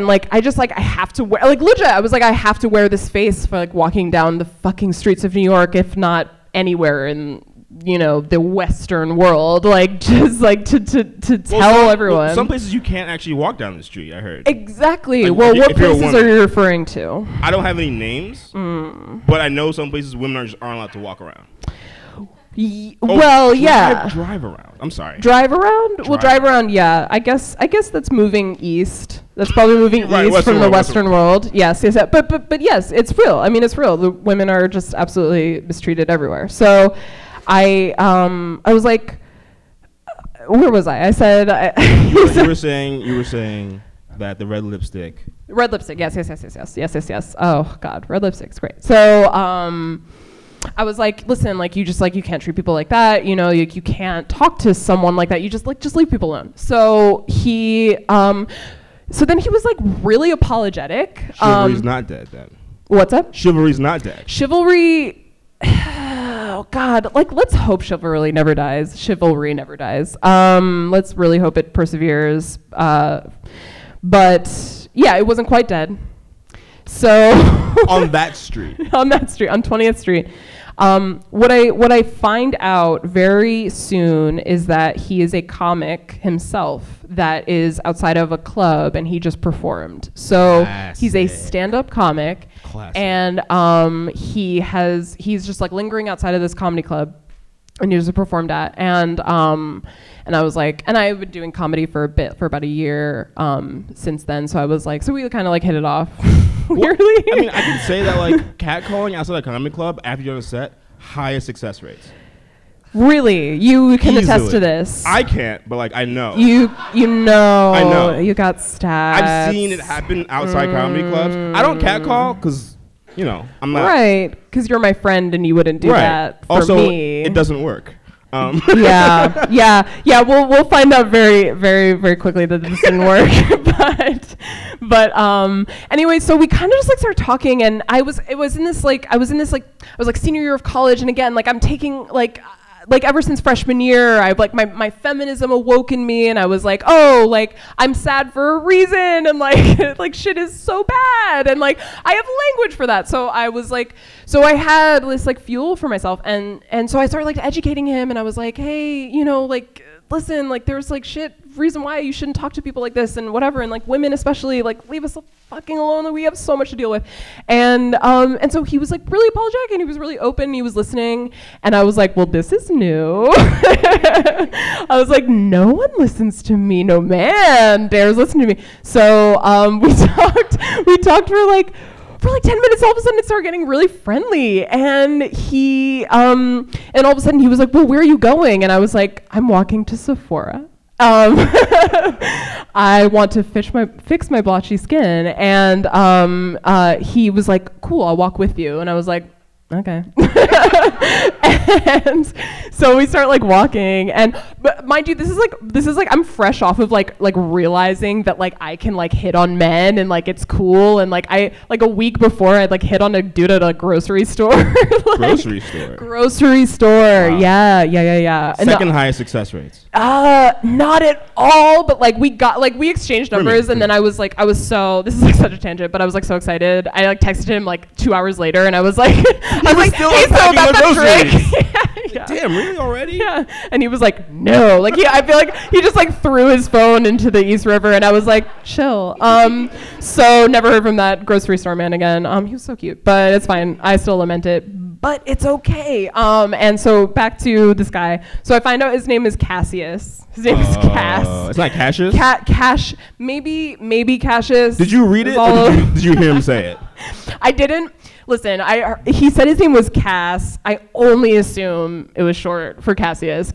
like I have to wear, like legit, I was like, I have to wear this face for like walking down the fucking streets of New York, if not anywhere in, you know, the Western world, like just like to tell everyone.
Well, some places you can't actually walk down the street, I heard.
Exactly. Like, well, what places are you referring to?
I don't have any names, but I know some places women aren't allowed to walk around.
Drive
around. I'm sorry.
Drive around? Well, drive around, yeah. I guess that's moving east. That's probably moving
right,
east from the Western world. Yes. But yes, it's real. I mean, it's real. The women are just absolutely mistreated everywhere. So I was like, where was I? I said,
you were saying that the red lipstick.
Red lipstick. Yes. Oh God, red lipstick's great. So, I was like, listen, like you can't treat people like that, you know, you can't talk to someone like that. You just leave people alone. So so then he was like really apologetic.
Chivalry's not dead then.
What's up?
Chivalry's not dead.
Chivalry, oh God, like let's hope chivalry never dies. Let's really hope it perseveres. But yeah, it wasn't quite dead. So
on that street,
on 20th Street, what I find out very soon is that he is a comic himself that is outside of a club and he just performed. So he's a stand-up comic. Classic. And he's just like lingering outside of this comedy club and he just performed at, and I was like, and I've been doing comedy for about a year since then, so I was like, so we kind of like hit it off. Weirdly.
I mean, I can say that like catcalling outside a comedy club after you're on a set, highest success
Really? You can
Easily.
attest to this.
I can't, but like I know.
You know.
I know.
You got stats.
I've seen it happen outside comedy clubs. I don't catcall because, you know, I'm not.
Right, because you're my friend and you wouldn't do that for
also,
me.
It doesn't work.
Yeah. We'll find out very, very, very quickly that this didn't work. but anyway, so we kind of just like started talking, and I was in this senior year of college, and again, like I'm taking like ever since freshman year, I've like my feminism awoke in me, and I was like, oh, like I'm sad for a reason, and like like shit is so bad, and like I have language for that. So I was like, so I had this like fuel for myself, and so I started like educating him, and I was like, hey, you know, like listen, like there's like shit reason why you shouldn't talk to people like this and whatever, and like women especially, like leave us fucking alone, like we have so much to deal with. And so he was like really apologetic, and he was really open, and he was listening, and I was like, well, this is new. I was like, no one listens to me, no man dares listen to me. So we talked for like 10 minutes. All of a sudden it started getting really friendly, and and all of a sudden he was like, well, where are you going? And I was like, I'm walking to Sephora. I want to fix my blotchy skin. And he was like, cool, I'll walk with you. And I was like, okay. And so we start like walking, but mind you, this is like I'm fresh off of like realizing that like I can like hit on men and like it's cool, and like I like a week before I'd like hit on a dude at a grocery store. Grocery store. Wow. Yeah.
Second highest success rates.
Not at all, but like we exchanged numbers, and then I was this is like such a tangent, but I was like so excited. I like texted him like 2 hours later, and I was like,
still
hey, so about that
trick. Yeah. Damn, really already?
Yeah. And he was like, no. Like I feel like he just like threw his phone into the East River, and I was like, chill. So never heard from that grocery store man again. He was so cute, but it's fine. I still lament it, but it's okay. And so back to this guy. So I find out his name is Cassius. His name is Cass.
It's not Cassius?
Cash. Maybe Cassius.
Did you read it, or did you hear him say it?
I didn't. Listen, he said his name was Cass. I only assume it was short for Cassius,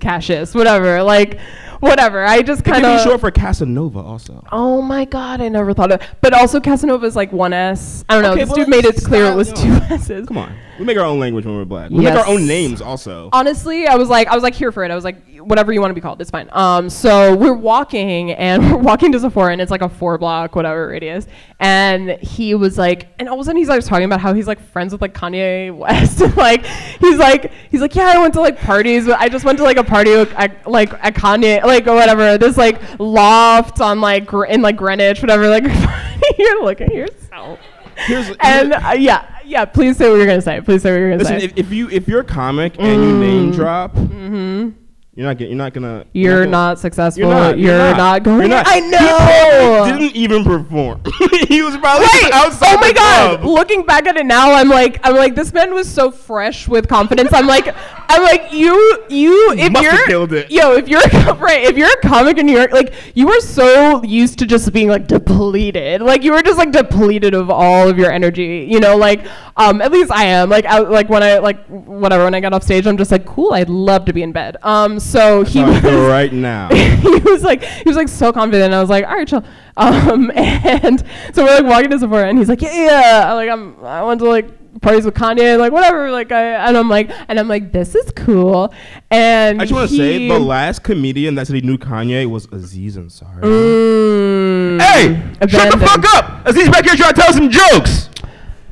whatever. Like, whatever. I just kind of...
It could be short for Casanova also.
Oh my God, I never thought of it. But also Casanova is like one S. I don't know.
Okay,
this dude made it clear it was 2 S's.
Come on. We make our own language when we're black. We make our own names also.
Honestly, I was like here for it. I was like, whatever you want to be called, it's fine. So we're walking to Sephora, and it's like a 4-block, whatever radius. And he was like, and all of a sudden he's like talking about how he's like friends with like Kanye West. And like, he's like, yeah, I went to like parties. I just went to like a party at Kanye, like, or whatever. This like loft on like, in like Greenwich, whatever. Like, you're looking at yourself. Yeah, please say what you're gonna say.
Listen, if you're a comic and you name drop, you're not successful.
You're not going. I
know. He didn't even perform. He was probably outside.
Oh my God!
club.
Looking back at it now, I'm like, this man was so fresh with confidence. I'm like, you if
Must
you're
have killed it.
if you're a comic in New York, like you are so used to just being like depleted. Like you were just like depleted of all of your energy. You know, like at least I am. Like when I got off stage, I'm just like, cool. I'd love to be in bed. So he was
right now.
he was like so confident. I was like, all right, chill. And so we're like walking to Sephora, and he's like, yeah. I went to like parties with Kanye, like whatever. And I'm like, this is cool. And
I just want to say the last comedian that said he knew Kanye was Aziz Ansari. Hey, shut the fuck up! Aziz back here trying to tell some jokes.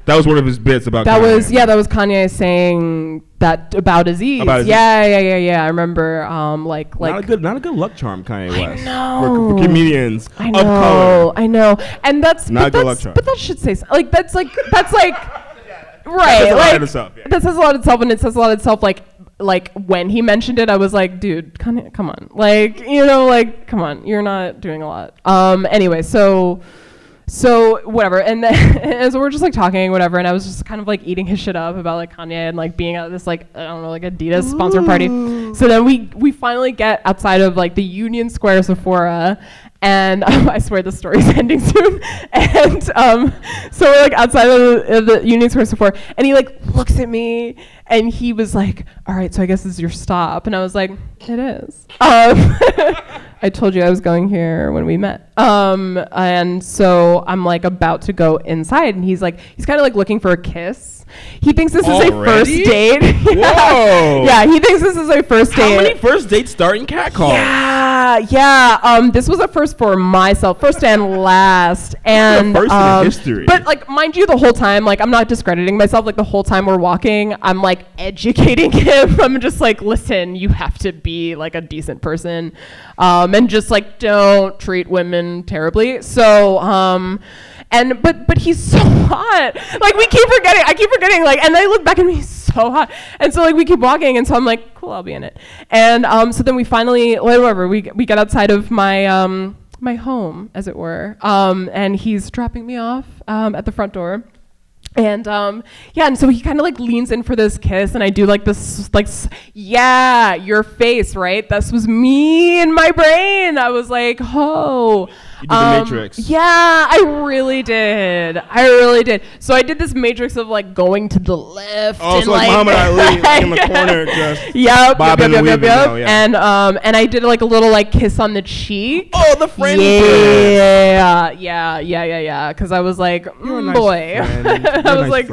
That was one of his bits about Kanye.
That was Kanye saying that about Aziz. Yeah. I remember like
not a good luck charm, Kanye West.
I know.
For comedians of color.
I know. And that's
not a good luck charm.
But that should say like that's like right.
That says a lot of itself, yeah.
That says a lot of itself, and it says a lot of itself like when he mentioned it, I was like, dude, Kanye, come on. Like, you know, like come on. You're not doing a lot. Anyway, so whatever, and then and so we're just like talking, whatever, and I was just kind of like eating his shit up about like Kanye and like being at this like I don't know like Adidas sponsor party. So then we finally get outside of like the Union Square Sephora, and I swear the story's ending soon. And so we're like outside of the Union Square Sephora, and he like looks at me, and he was like, all right, so I guess this is your stop. And I was like, it is. I told you I was going here when we met. And so I'm like about to go inside, and he's kind of like looking for a kiss. He thinks this is a first date.
Whoa.
Yeah, he thinks this is a first date.
How many first dates start in catcall?
Yeah. This was a first for myself, first and last. And
first in history.
But like, mind you, the whole time, like, I'm not discrediting myself. Like the whole time we're walking, I'm like educating him. I'm just like, listen, you have to be like a decent person, and just like don't treat women terribly. So, but he's so hot. Like I keep forgetting. Like, and I look back and he's so so hot. And so like we keep walking, and so I'm like, cool, I'll be in it. And so then we finally, whatever, we get outside of my my home, as it were, and he's dropping me off at the front door. And yeah, and so he kind of like leans in for this kiss, and I do like this, like, yeah, your face, right? This was me in my brain. I was like, oh.
You did the Matrix.
Yeah, I really did. So I did this Matrix of like going to the left.
Oh,
and
so like Muhammad Ali like, in the corner, just
yep.
And
I did like a little like kiss on the cheek.
Oh, the friend.
Yeah. Because I was like,
You're a nice
boy.
friend.
I was like,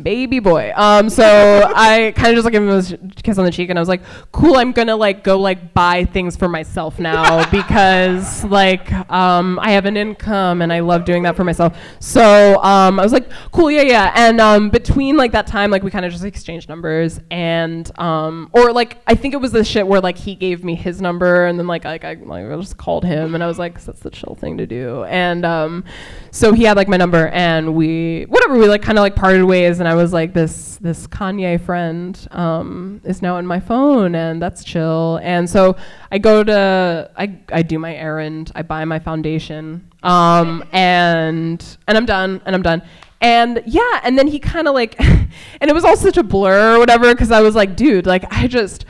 baby boy. So I kind of just like gave him a kiss on the cheek, and I was like, cool. I'm gonna like go like buy things for myself now because like I have an income and I love doing that for myself. So I was like, cool, yeah. And between like that time, like we kind of just exchanged numbers, and or like I think it was the shit where like he gave me his number, and then like I just called him, and I was like, that's the chill thing to do. And so he had like my number, and we like kind of like parted ways, and I was like, this Kanye friend is now in my phone, and that's chill. And so I go to I do my errand, I buy my foundation, and I'm done. And yeah, and then he kind of like, and it was all such a blur or whatever, because I was like, dude, like I just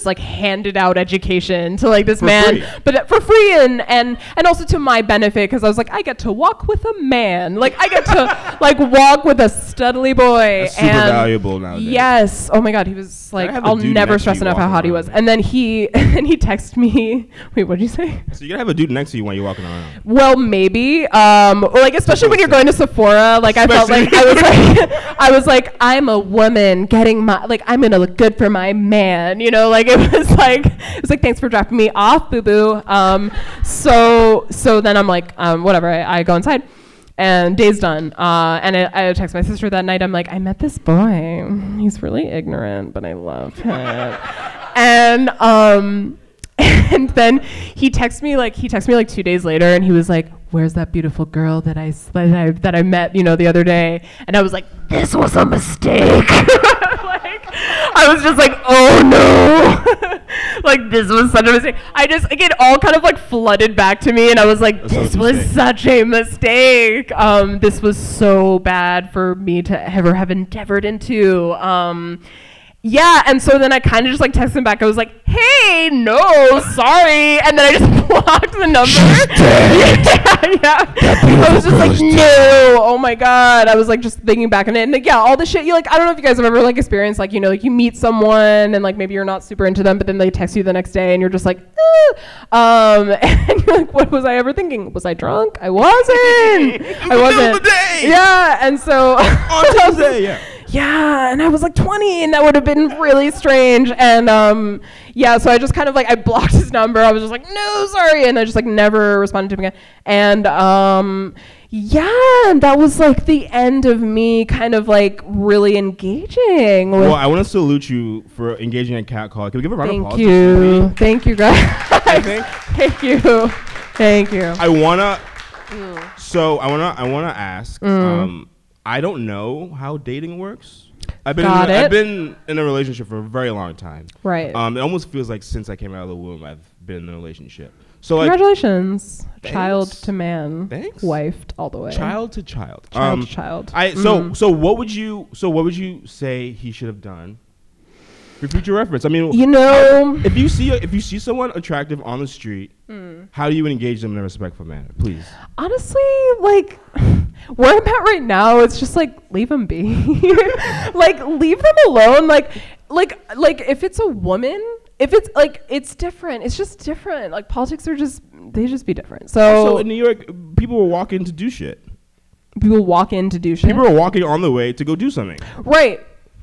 like handed out education to like this man, but for free, and also to my benefit, because I was like, I get to walk with a man, like I get to like walk with a studly boy.
That's super valuable nowadays.
Yes. Oh my God, he was like, I'll never stress enough how hot he was. And then he texted me. Wait, what did you say?
So you gotta have a dude next to you when you're walking around.
Well, maybe. Like especially when you're going to Sephora. Like I felt like I was like I'm a woman getting my, like I'm gonna look good for my man, you know, like it was like thanks for dropping me off, boo boo. So then I'm like whatever, I go inside, and day's done, and I text my sister that night. I'm like, I met this boy, he's really ignorant, but I love him. And then he texted me like 2 days later, and he was like, where's that beautiful girl that I met, you know, the other day? And I was like, this was a mistake. Like, I was just like, oh no. Like, this was such a mistake. It all kind of like flooded back to me, and I was like, this was such a mistake. This was so bad for me to ever have endeavored into. Yeah, and so then I kind of just like texted him back. I was like, hey, no, sorry. And then I just blocked the number. Yeah. I was just like, no, oh my God. I was like just thinking back on it. And like, yeah, all the shit, you like, I don't know if you guys have ever like experienced, like, you know, like you meet someone and like maybe you're not super into them, but then they text you the next day and you're just like, and you're like, what was I ever thinking? Was I drunk? I wasn't. Yeah, and so.
On Tuesday, yeah.
Yeah, and I was like 20, and that would have been really strange. And yeah, so I just kind of like, I blocked his number. I was just like, no, sorry. And I just like never responded to him again. And yeah, that was like the end of me kind of like really engaging.
Well, I want to salute you for engaging in catcall. Can we give a round of applause?
Thank you, guys. Thank you.
I wanna ask. I don't know how dating works. I've been in a relationship for a very long time.
Right.
It almost feels like since I came out of the womb, I've been in a relationship. So like,
congratulations,
thanks.
Child to man,
thanks.
Wifed all the way.
Child to child.
Child to child.
So what would you say he should have done? For future reference, I mean,
you know,
if you see someone attractive on the street, how do you engage them in a respectful manner? Please.
Honestly, like where I'm at right now, it's just like leave them be, like leave them alone. Like if it's a woman, if it's like it's different. It's just different. Like politics are just be different. So
in New York, people will walk in to do shit.
People walk in to do shit.
People are walking on the way to go do something.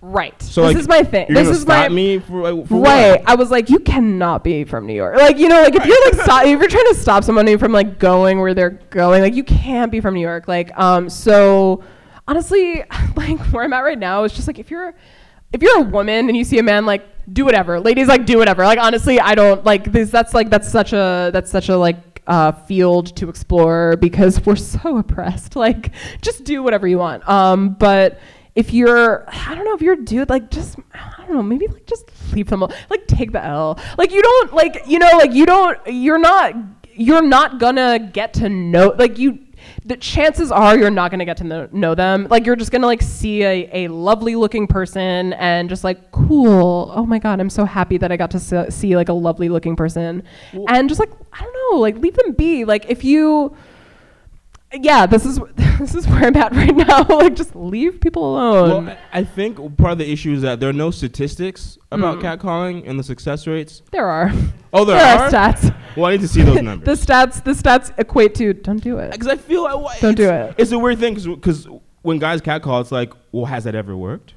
Right.
So
this
like,
is my thing.
You're gonna stop me for
right.
What?
I was like, you cannot be from New York. Like, you know, like if you're like if you're trying to stop somebody from like going where they're going, like you can't be from New York. Like, so honestly, like where I'm at right now is just like if you're a woman and you see a man, like do whatever. Ladies, like do whatever. Like honestly, I don't like this. That's such a like field to explore because we're so oppressed. Like just do whatever you want. But if you're, I don't know, if you're a dude, like just, I don't know, maybe like just leave them, like take the L. Like you don't, like, you know, like you're not gonna get to know, like the chances are you're not gonna get to know them. Like you're just gonna like see a lovely looking person and just like, cool, oh my God, I'm so happy that I got to see like a lovely looking person. And just like, I don't know, like leave them be. Like if you, yeah, this is where I'm at right now. Like, just leave people alone.
Well, I think part of the issue is that there are no statistics about catcalling and the success rates.
There are.
Oh, there
are stats.
Well, I need to see those numbers.
The stats equate to don't do it.
Because I feel like
don't do it.
It's a weird thing because when guys catcall, it's like, well, has that ever worked?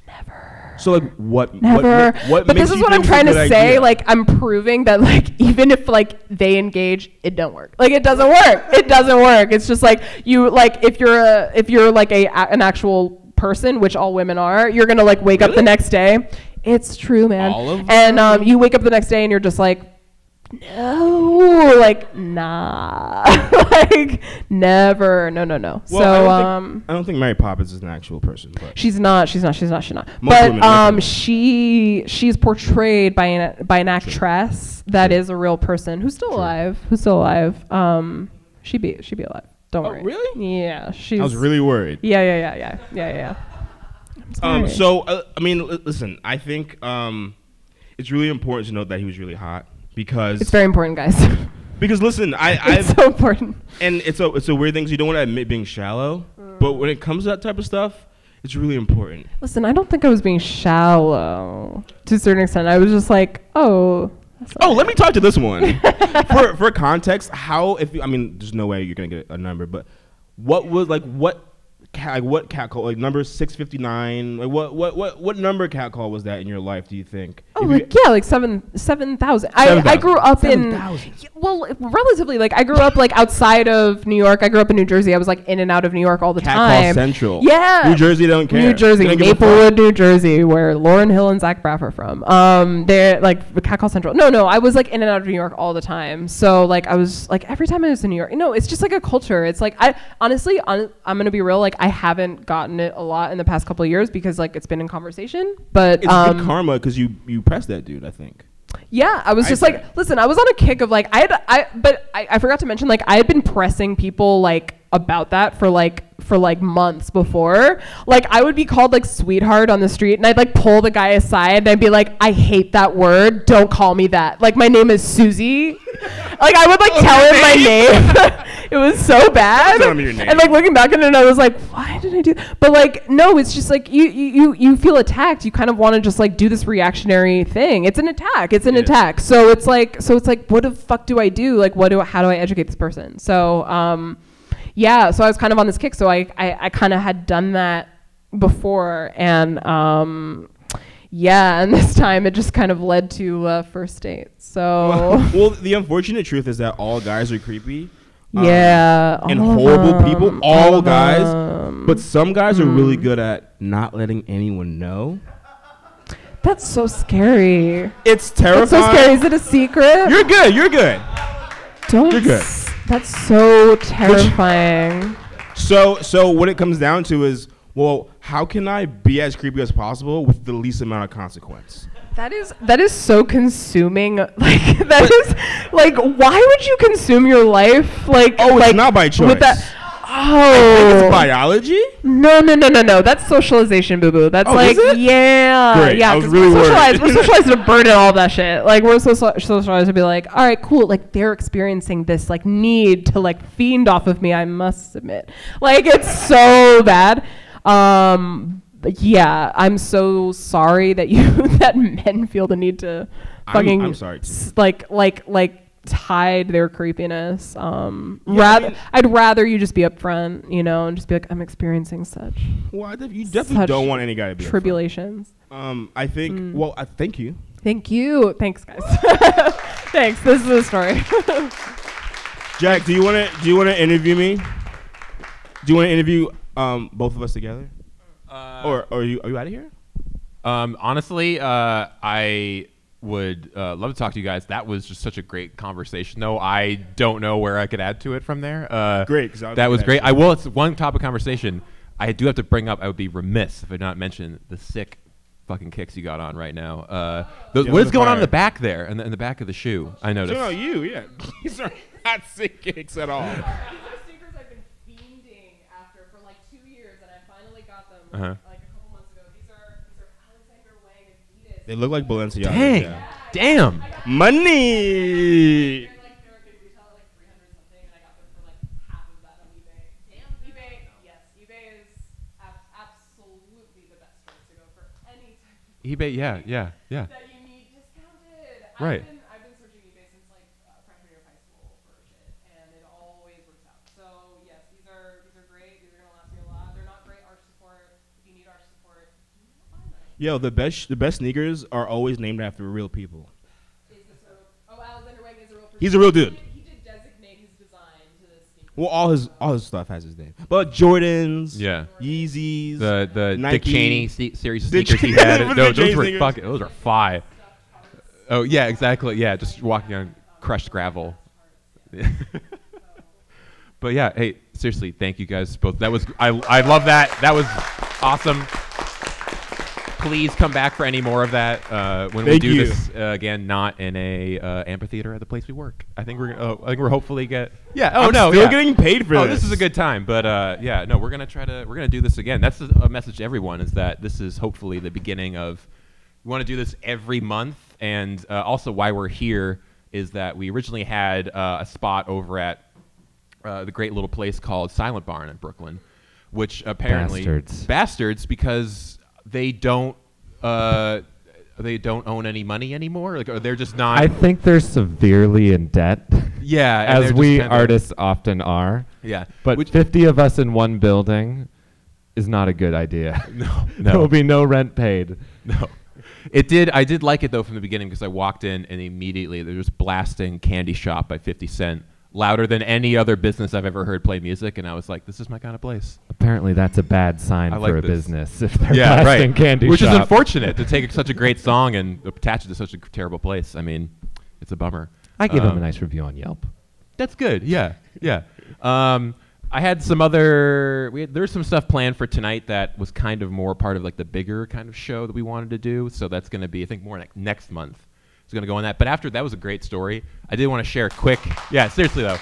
Never.
So like what?
Never.
What
but this is what I'm trying to say.
Idea?
Like I'm proving that like even if like they engage, it don't work. Like it doesn't work. It doesn't work. It's just like you like if you're like an actual person, which all women are, you're gonna like wake up the next day. It's true, man.
All of
and you wake up the next day and you're just like, no, like nah, like never, no.
Well,
So
I don't think Mary Poppins is an actual person, but
she's not.
Most
But
women
she's portrayed by an actress that is a real person who's still alive. She'd be alive. Don't worry.
Really?
Yeah, she's.
I was really worried.
Yeah. I'm sorry.
So I mean, listen. I think it's really important to note that he was really hot because
it's very important, guys.
Because listen,
it's so important.
And it's a weird thing because you don't want to admit being shallow, but when it comes to that type of stuff, it's really important.
Listen, I don't think I was being shallow to a certain extent. I was just like, oh.
Let me talk to this one. for context, there's no way you're gonna get a number, but what was what catcall, like number 659, like what number catcall was that in your life, do you think?
Oh, like 7,000. I grew up 7,000. Well, relatively, like I grew up like outside of New York. I grew up in New Jersey. I was like in and out of New York all the time.
Catcall Central.
Yeah.
New Jersey don't care.
New Jersey, Maplewood, New Jersey, where Lauryn Hill and Zach Braff are from. They're like Catcall Central. No, I was like in and out of New York all the time. So like I was like every time I was in New York, it's just like a culture. It's like I'm gonna be real, like I haven't gotten it a lot in the past couple of years because like it's been in conversation, but
it's good karma because you pressed that dude, I think.
Yeah, I was just like, listen, I was on a kick of like I forgot to mention, like I had been pressing people like about that for like months before. Like I would be called like sweetheart on the street and I'd like pull the guy aside and I'd be like, I hate that word, don't call me that. Like my name is Susie. Like I would like tell him my name. It was so bad.
Tell me your name.
And like looking back on it, I was like, why did I do that? But like no, it's just like you feel attacked. You kind of want to just like do this reactionary thing. It's an attack. It's an attack. So it's like what the fuck do I do? Like how do I educate this person? So yeah, so I was kind of on this kick. So I kind of had done that before, and yeah, and this time it just kind of led to first date. So
well, the unfortunate truth is that all guys are creepy.
Yeah,
and horrible people, all guys. But some guys are really good at not letting anyone know.
That's so scary.
It's terrifying.
That's so scary. Is it a secret?
You're good. You're good.
You're good. That's so terrifying.
So what it comes down to is, well, how can I be as creepy as possible with the least amount of consequence?
That is so consuming. Like that is like, why would you consume your life? Like
it's not by choice.
With that,
I think it's biology.
No. That's socialization, boo boo. That's
is it?
Yeah.
Great.
Yeah,
I was really worried.
We're socialized to burden all that shit. Like we're socialized to be like, all right, cool. Like they're experiencing this like need to like fiend off of me. I must submit. Like it's so bad. But yeah, I'm so sorry that that men feel the need to fucking
I'm sorry too.
like hide their creepiness. I'd rather you just be upfront, and just be like, I'm experiencing such.
Well, you definitely don't want any guy to be
tribulations.
I think. Well, thank you.
Thank you. Thanks, guys. Thanks. This is the story.
Jack, do you want to interview me? Do you want to interview both of us together? Or are you out of here?
Honestly, I would love to talk to you guys. That was just such a great conversation. No, I don't know where I could add to it from there.
Great.
That was great. I will. It's one topic conversation. I do have to bring up. I would be remiss if I did not mention the sick fucking kicks you got on right now. What is going on in the back there, in the back of the shoe? I noticed.
No, you, yeah. These are not sick kicks at all.
These are sneakers I've been fiending after for like 2 years, and I finally got them like a couple months ago. These are Alexander Wang Adidas.
They look like Balenciaga.
Dang.
Yeah.
Damn.
Money.
They're like big retail, like 300 something, and I got them for like half of that on eBay. Damn, eBay. Yes, eBay is absolutely the best place to go for any type of
eBay, yeah.
that you need discounted.
Right.
I've been searching eBay since like freshman year of high school for shit, and it always works out. So yes, these are great. These are gonna last me a lot. They're not great arch support. If you need arch support, find them.
Yo, the best sneakers are always named after real people.
Alexander Wang is a real person.
He's a real dude.
He did designate his design to this sneaker.
Well, all his stuff has his name. But Jordans,
Yeah.
Yeezys,
The
Nike.
Dick Cheney series of
Dick
sneakers he
Cheney-
had.
the
No,
Dick Cheney
those were
sneakers.
fucking. Those are fire. Oh yeah, exactly. Yeah, just walking on crushed gravel. But yeah, hey, seriously, thank you guys both. That was I love that. That was awesome. Please come back for any more of that when we
Thank
do
you.
this again. Not in a amphitheater at the place we work. I think we're hopefully get. Yeah. Oh
I'm
no.
still
yeah.
getting paid for
Oh,
this.
this is a good time. But yeah, no, we're gonna do this again. That's a message to everyone. Is that this is hopefully the beginning of. We want to do this every month, and also why we're here is that we originally had a spot over at the great little place called Silent Barn in Brooklyn, which apparently bastards because they don't own any money anymore. Like, or they're just not.
I think they're severely in debt.
Yeah, and
as
they're
we
just kinda-
artists often are.
Yeah,
but 50 of us in one building is not a good idea.
No.
There will be no rent paid.
No. I did like it though from the beginning because I walked in and immediately they were just blasting Candy Shop by 50 Cent louder than any other business I've ever heard play music, and I was like, this is my kind of place.
Apparently that's a bad sign for a
this.
business if they're blasting Candy
Which
Shop.
is unfortunate to take such a great song and attach it to such a terrible place. I mean, it's a bummer.
I gave them a nice review on Yelp.
That's good. Yeah. I had some other. There's some stuff planned for tonight that was kind of more part of like the bigger kind of show that we wanted to do. So that's going to be, I think, more next month. It's going to go on that. But after that was a great story. I did want to share a quick. Yeah, seriously though,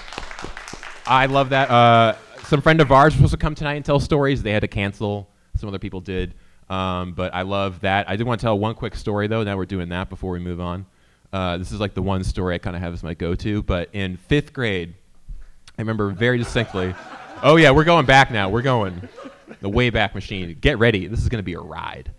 I love that. Some friend of ours was supposed to come tonight and tell stories. They had to cancel. Some other people did. But I love that. I did want to tell one quick story though. Now we're doing that before we move on. This is like the one story I kind of have as my go-to. But in 5th grade, I remember very distinctly. Oh yeah, we're going back now. We're going the Wayback Machine. Get ready. This is going to be a ride.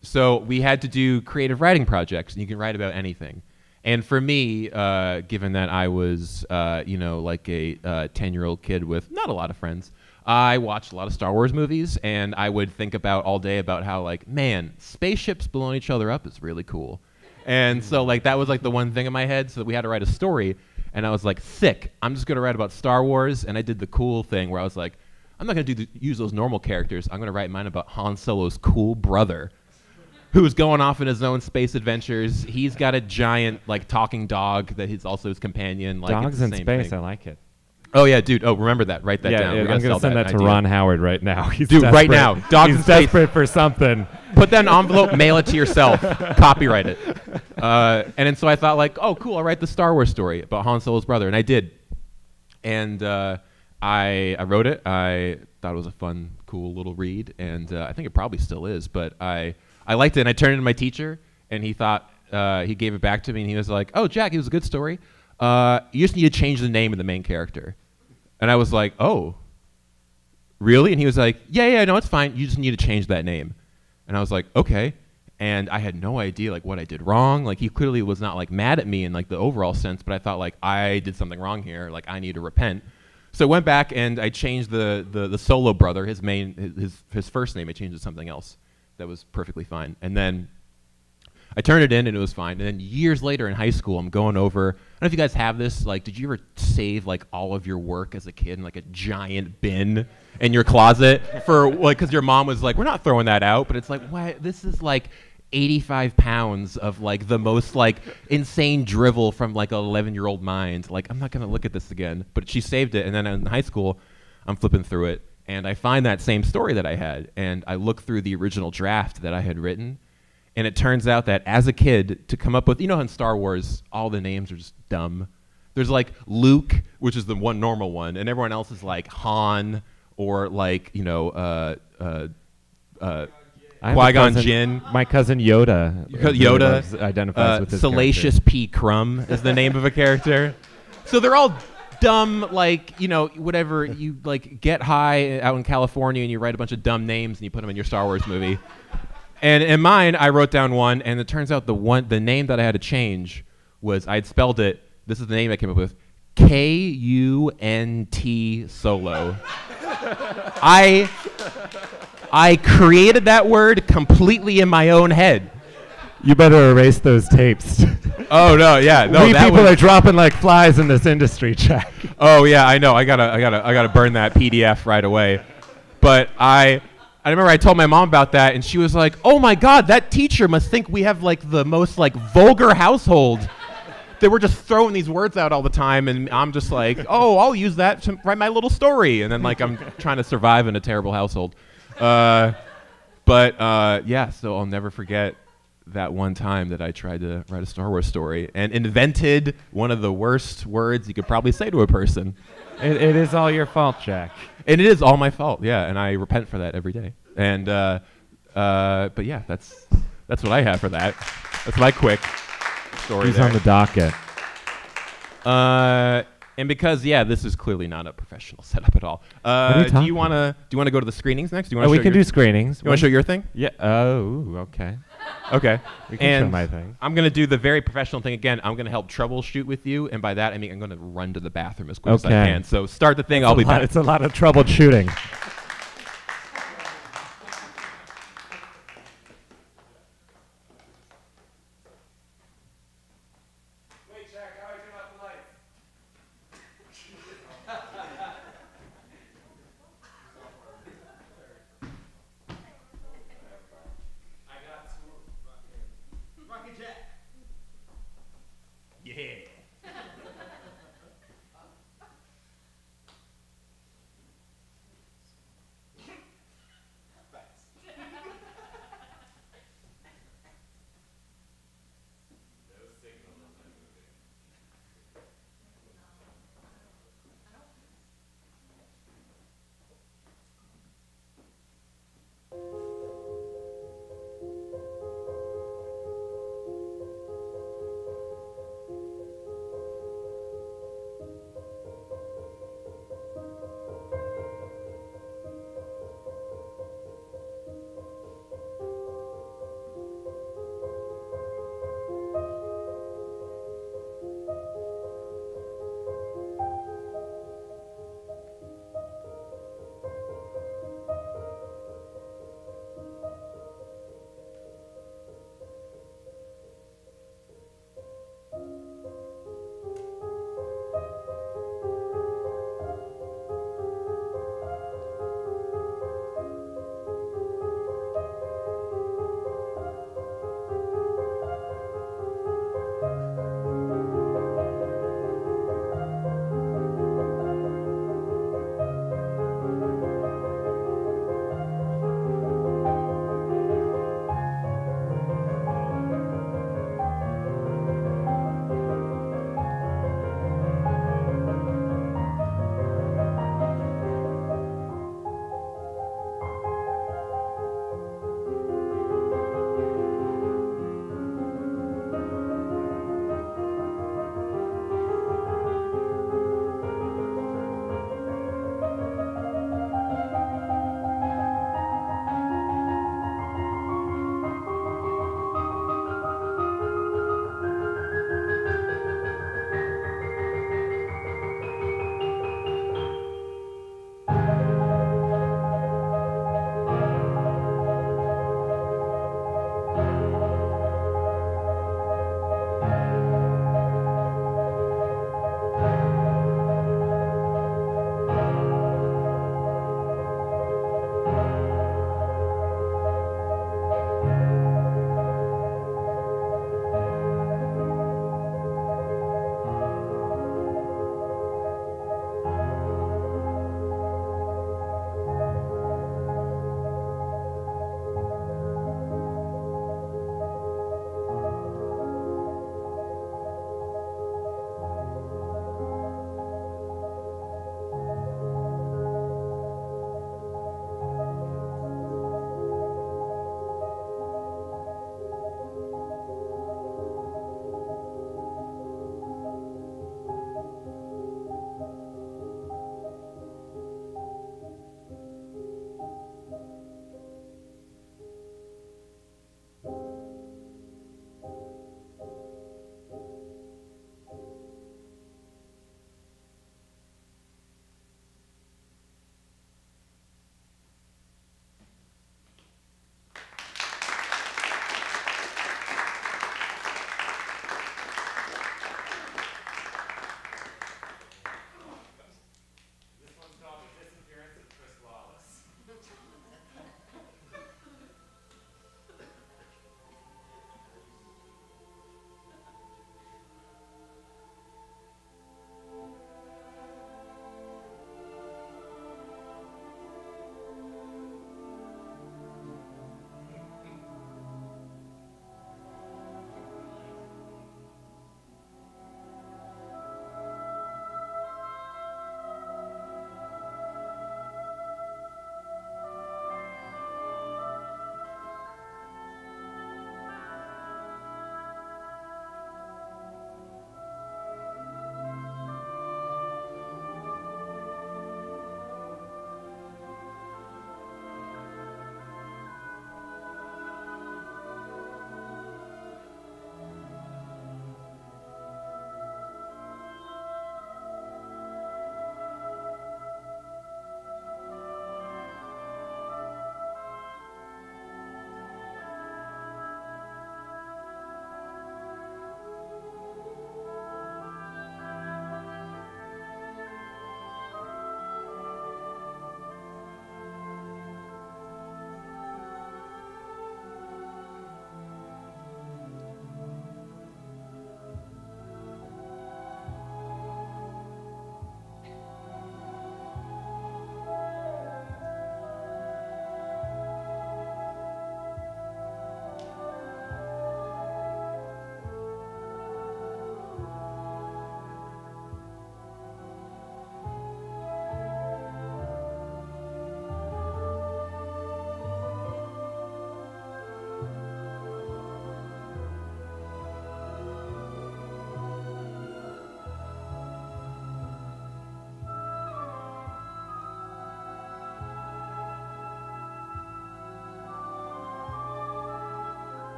So we had to do creative writing projects, and you can write about anything. And for me, given that I was, like a 10-year-old kid with not a lot of friends, I watched a lot of Star Wars movies, and I would think about all day about how, like, man, spaceships blowing each other up is really cool. And so, like, that was, like, the one thing in my head, so that we had to write a story. And I was like, sick, I'm just going to write about Star Wars. And I did the cool thing where I was like, I'm not going to use those normal characters. I'm going to write mine about Han Solo's cool brother, who's going off in his own space adventures. He's got a giant, like, talking dog that is also his companion. Like,
Dogs
it's
in
the same
space,
thing.
I like it.
Oh, yeah, dude. Oh, remember that. Write that down.
Yeah,
We're
I'm going to send that to
idea.
Ron Howard right now. He's
Dude, right now. Dogs in
He's
space.
desperate for something.
Put that in an envelope, mail it to yourself, copyright it. And then so I thought, like, oh, cool, I'll write the Star Wars story about Han Solo's brother. And I did. And I wrote it. I thought it was a fun, cool little read. And I think it probably still is. But I liked it. And I turned it to my teacher. And he thought, he gave it back to me. And he was like, oh, Jack, it was a good story. You just need to change the name of the main character. And I was like, oh, really? And he was like, yeah, no, it's fine. You just need to change that name. And I was like, okay. And I had no idea, like, what I did wrong. Like, he clearly was not, like, mad at me in, like, the overall sense. But I thought, like, I did something wrong here. Like, I need to repent. So I went back and I changed the Solo brother, his first name. I changed it to something else that was perfectly fine. And then I turned it in and it was fine. And then years later in high school, I'm going over. I don't know if you guys have this. Like, did you ever save like all of your work as a kid in like a giant bin in your closet for like because your mom was like, we're not throwing that out, but it's like, what? This is like 85 pounds of like the most like insane drivel from like an 11-year-old mind. Like, I'm not gonna look at this again. But she saved it, and then in high school, I'm flipping through it. And I find that same story that I had, and I look through the original draft that I had written, and it turns out that as a kid, to come up with, in Star Wars, all the names are just dumb. There's like Luke, which is the one normal one, and everyone else is like Han or like, Qui-Gon Jinn.
My cousin Yoda.
Yoda
identifies with this
Salacious
character.
P. Crumb is the name of a character. So they're all dumb, like, whatever. You like get high out in California and you write a bunch of dumb names and you put them in your Star Wars movie. And in mine, I wrote down one, and it turns out the name that I had to change was, I had spelled it, this is the name I came up with, K-U-N-T Solo. I created that word completely in my own head.
You better erase those tapes.
Oh no, yeah, no.
We people are dropping like flies in this industry, Jack.
Oh yeah, I know. I gotta burn that PDF right away. But I remember I told my mom about that, and she was like, "Oh my God, that teacher must think we have like the most like vulgar household. That we're just throwing these words out all the time." And I'm just like, "Oh, I'll use that to write my little story." And then like I'm trying to survive in a terrible household. Yeah, so I'll never forget that one time that I tried to write a Star Wars story and invented one of the worst words you could probably say to a person.
It is all your fault, Jack.
And it is all my fault, yeah, and I repent for that every day. And but yeah, that's what I have for that. That's my quick story.
Who's
there.
on the docket?
And because this is clearly not a professional setup at all. Do you want to go to the screenings next? Do you want
we can do screenings.
You want to show your thing?
Yeah. Oh, okay.
Okay.
We can show my thing.
I'm going to do the very professional thing again. I'm going to help troubleshoot with you, and by that I mean I'm going to run to the bathroom as quick as I can. So start the thing. I'll be back.
It's a lot of troubleshooting.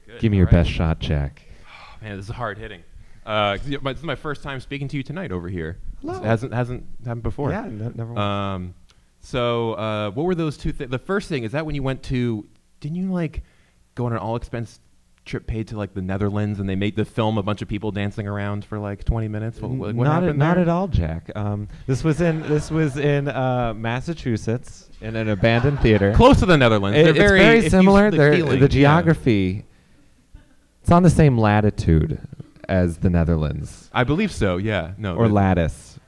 Good.
Give me your
All right.
best shot, Jack.
Oh, man, this is hard hitting. This is my first time speaking to you tonight over here.
Hello.
It hasn't happened before.
Yeah, never once.
So what were those two things? The first thing is that when you went to, didn't you like go on an all expense trip paid to like the Netherlands and they made the film a bunch of people dancing around for like 20 minutes? What happened
not
there?
at all, Jack. This was in Massachusetts in an abandoned theater.
Close to the Netherlands. They're
It's
very,
very
if you
similar.
the
They're-
feeling,
the
yeah.
geography. It's on the same latitude as the Netherlands.
I believe so. Yeah. No.
Or lattice.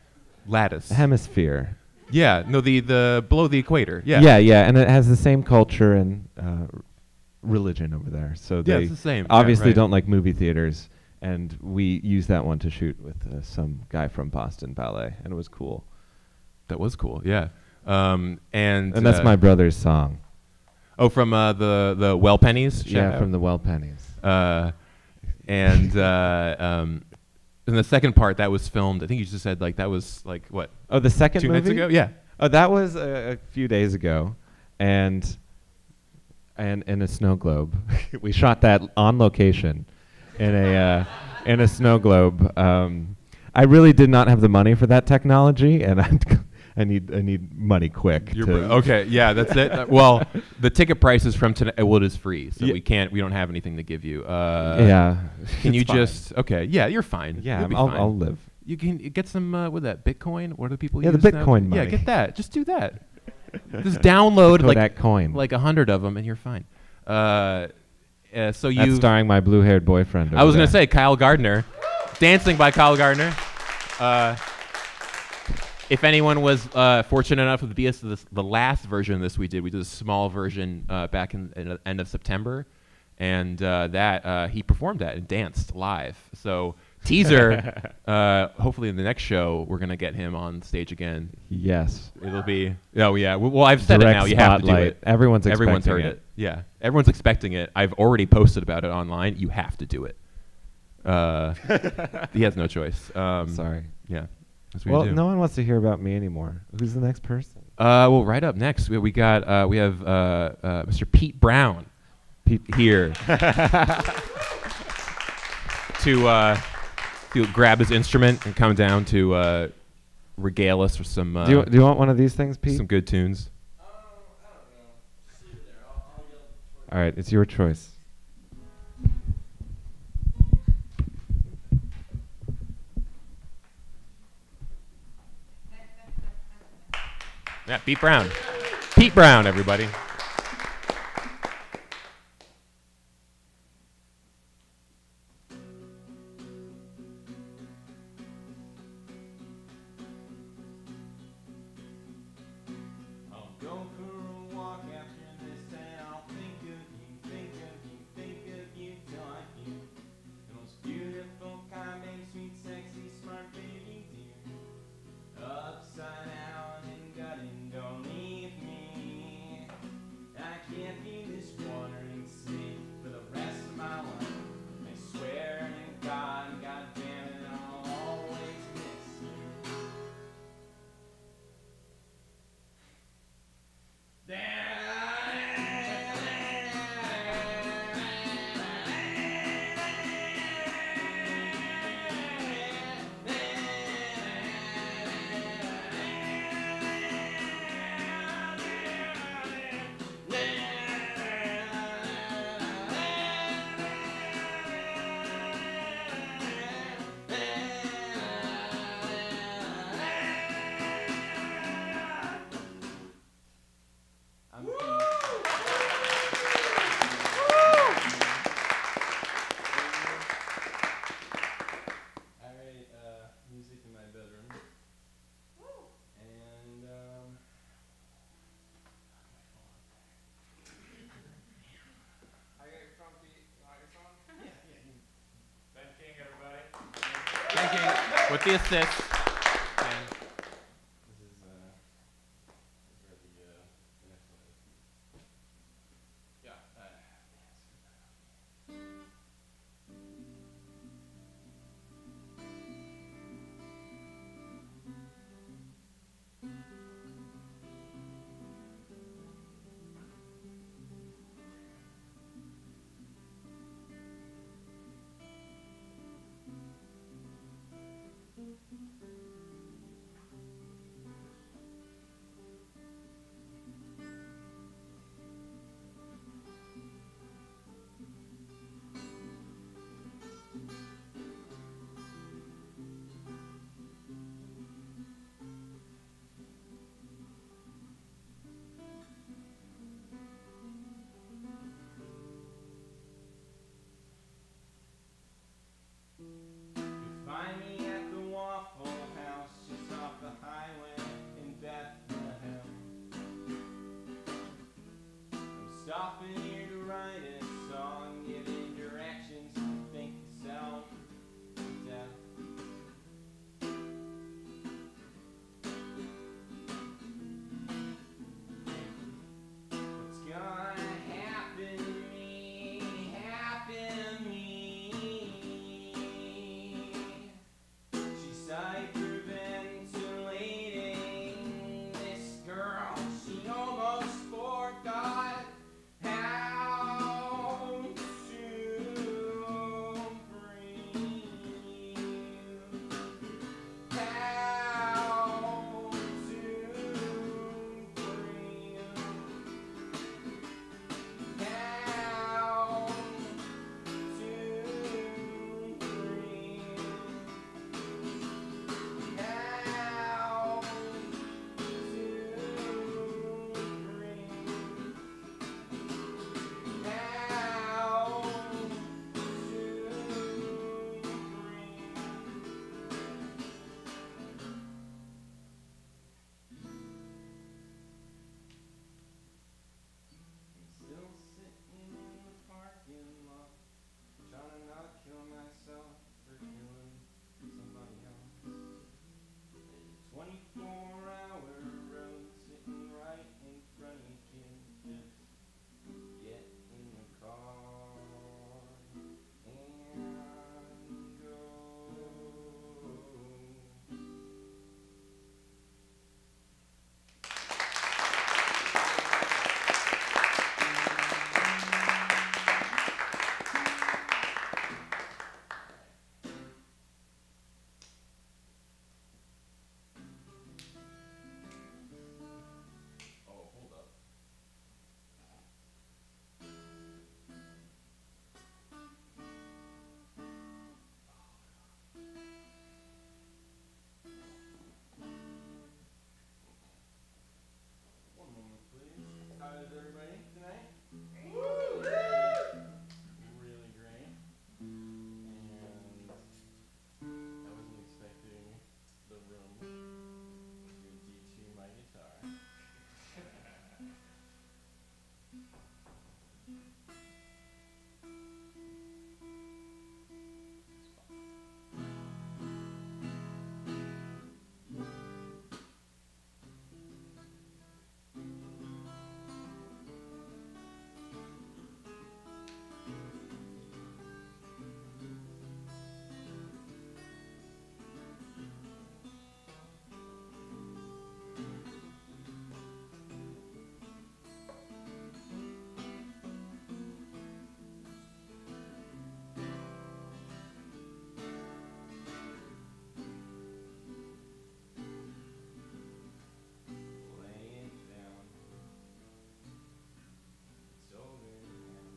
Lattice.
Hemisphere.
Yeah. No. The below the equator. Yeah.
Yeah, and it has the same culture and religion over there. So
Yeah,
they
it's the same. Yeah,
obviously
right.
don't like movie theaters, and we used that one to shoot with some guy from Boston Ballet, and it was cool.
That was cool. Yeah. And
that's my brother's song.
Oh, from the Well Pennies.
Yeah, from the Well Pennies.
And in the second part, that was filmed. I think you just said like that was like what?
Oh, the second
2
movie?
minutes ago. Yeah.
Oh, that was a few days ago, and in a snow globe. We shot that on location in a snow globe. I really did not have the money for that technology, and I need money quick.
Okay, yeah, that's it. Well, the ticket prices from tonight, well, it is free, so
Yeah.
we don't have anything to give you.
Yeah,
Can you
it's fine.
just? Okay, yeah, you're fine.
Yeah,
You'll be
I'll
fine.
live.
You can get some with that Bitcoin. What do people
Yeah,
use?
the
now?
Bitcoin
Yeah,
money.
get that. Just do that. Just download
Kodak coin.
like 100 of them, and you're fine. So
That's
you.
starring my blue-haired boyfriend.
I was
over
gonna say Kyle Gardner, dancing by Kyle Gardner. If anyone was fortunate enough to be at the last version of this we did a small version back in the end of September, and he performed that and danced live. So teaser, hopefully in the next show we're gonna get him on stage again.
Yes.
It'll be. Oh yeah. Well, I've said
Direct
it now. You have to do
spotlight.
it.
Everyone's
heard
expecting
it.
it.
Yeah. Everyone's expecting it. I've already posted about it online. You have to do it. He has no choice.
Sorry.
Yeah. That's what
Well,
you do.
no one wants to hear about me anymore. Who's the next person?
Well, right up next we have Mr. Pete Brown.
Pete
here to grab his instrument and come down to regale us with some.
Do you want one of these things, Pete?
Some good tunes.
All right, it's your choice.
Yeah, Pete Brown. Pete Brown, everybody. With the assist. And this is where the next one is. Yeah.
hopping here to write a song, giving directions to think yourself down. What's gonna happen to me, happen to me? She's hyperventilating, this girl, she almost forgot how to breathe. How to breathe. How to breathe. How still sitting in the parking lot, trying to not kill myself for killing somebody else. There's a 24-hour road sitting right in front of you, kid. Just get in the car and go. Oh, hold up. One moment, please. How is everybody tonight? Really great. And I wasn't expecting the room to D2 my guitar. Lay it down. It's over now.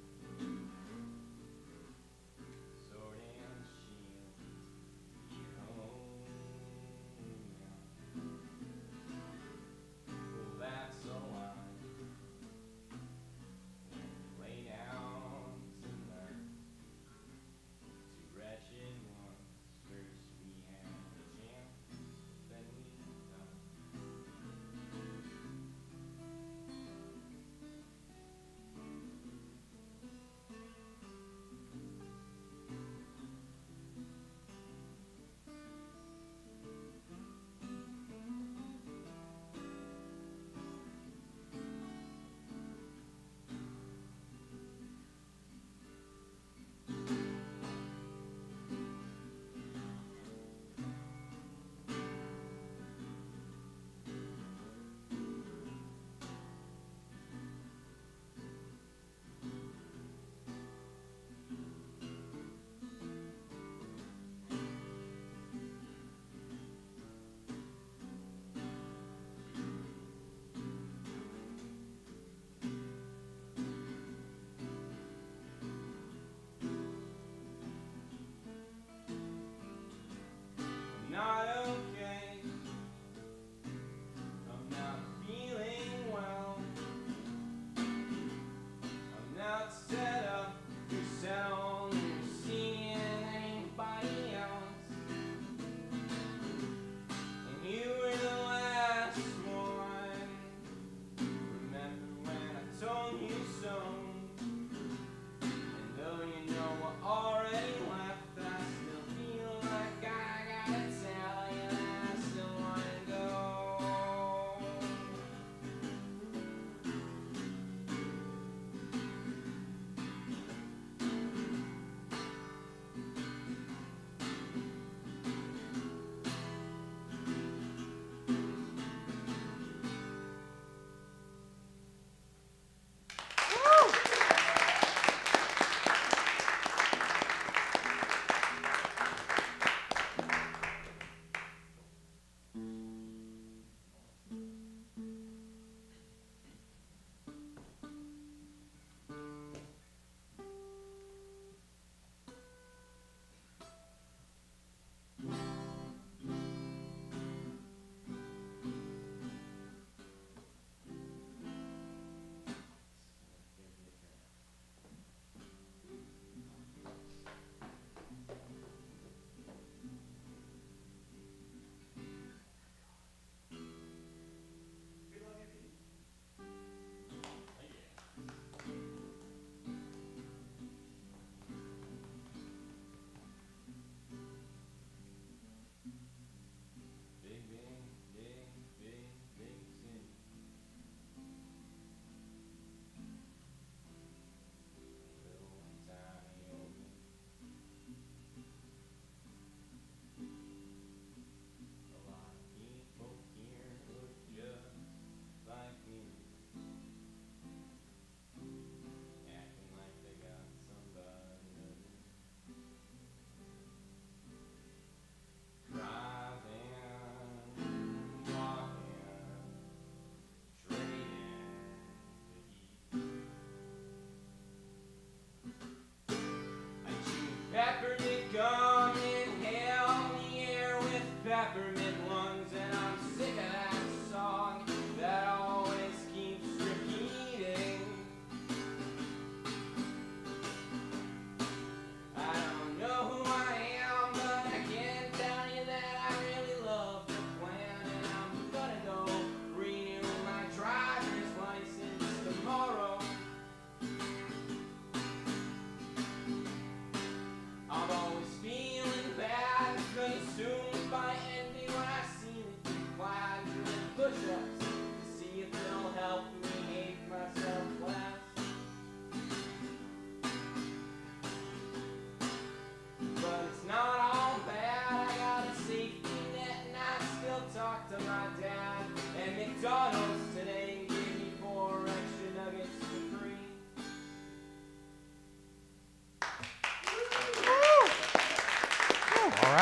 Sword and shield. You're home now. Well, that's a lie. When you lay down tonight, two wretched ones. First we had a chance, then we don't. Not okay. I'm not feeling well. I'm not set up to sell or seeing anybody else. And you were the last one. Remember when I told you so?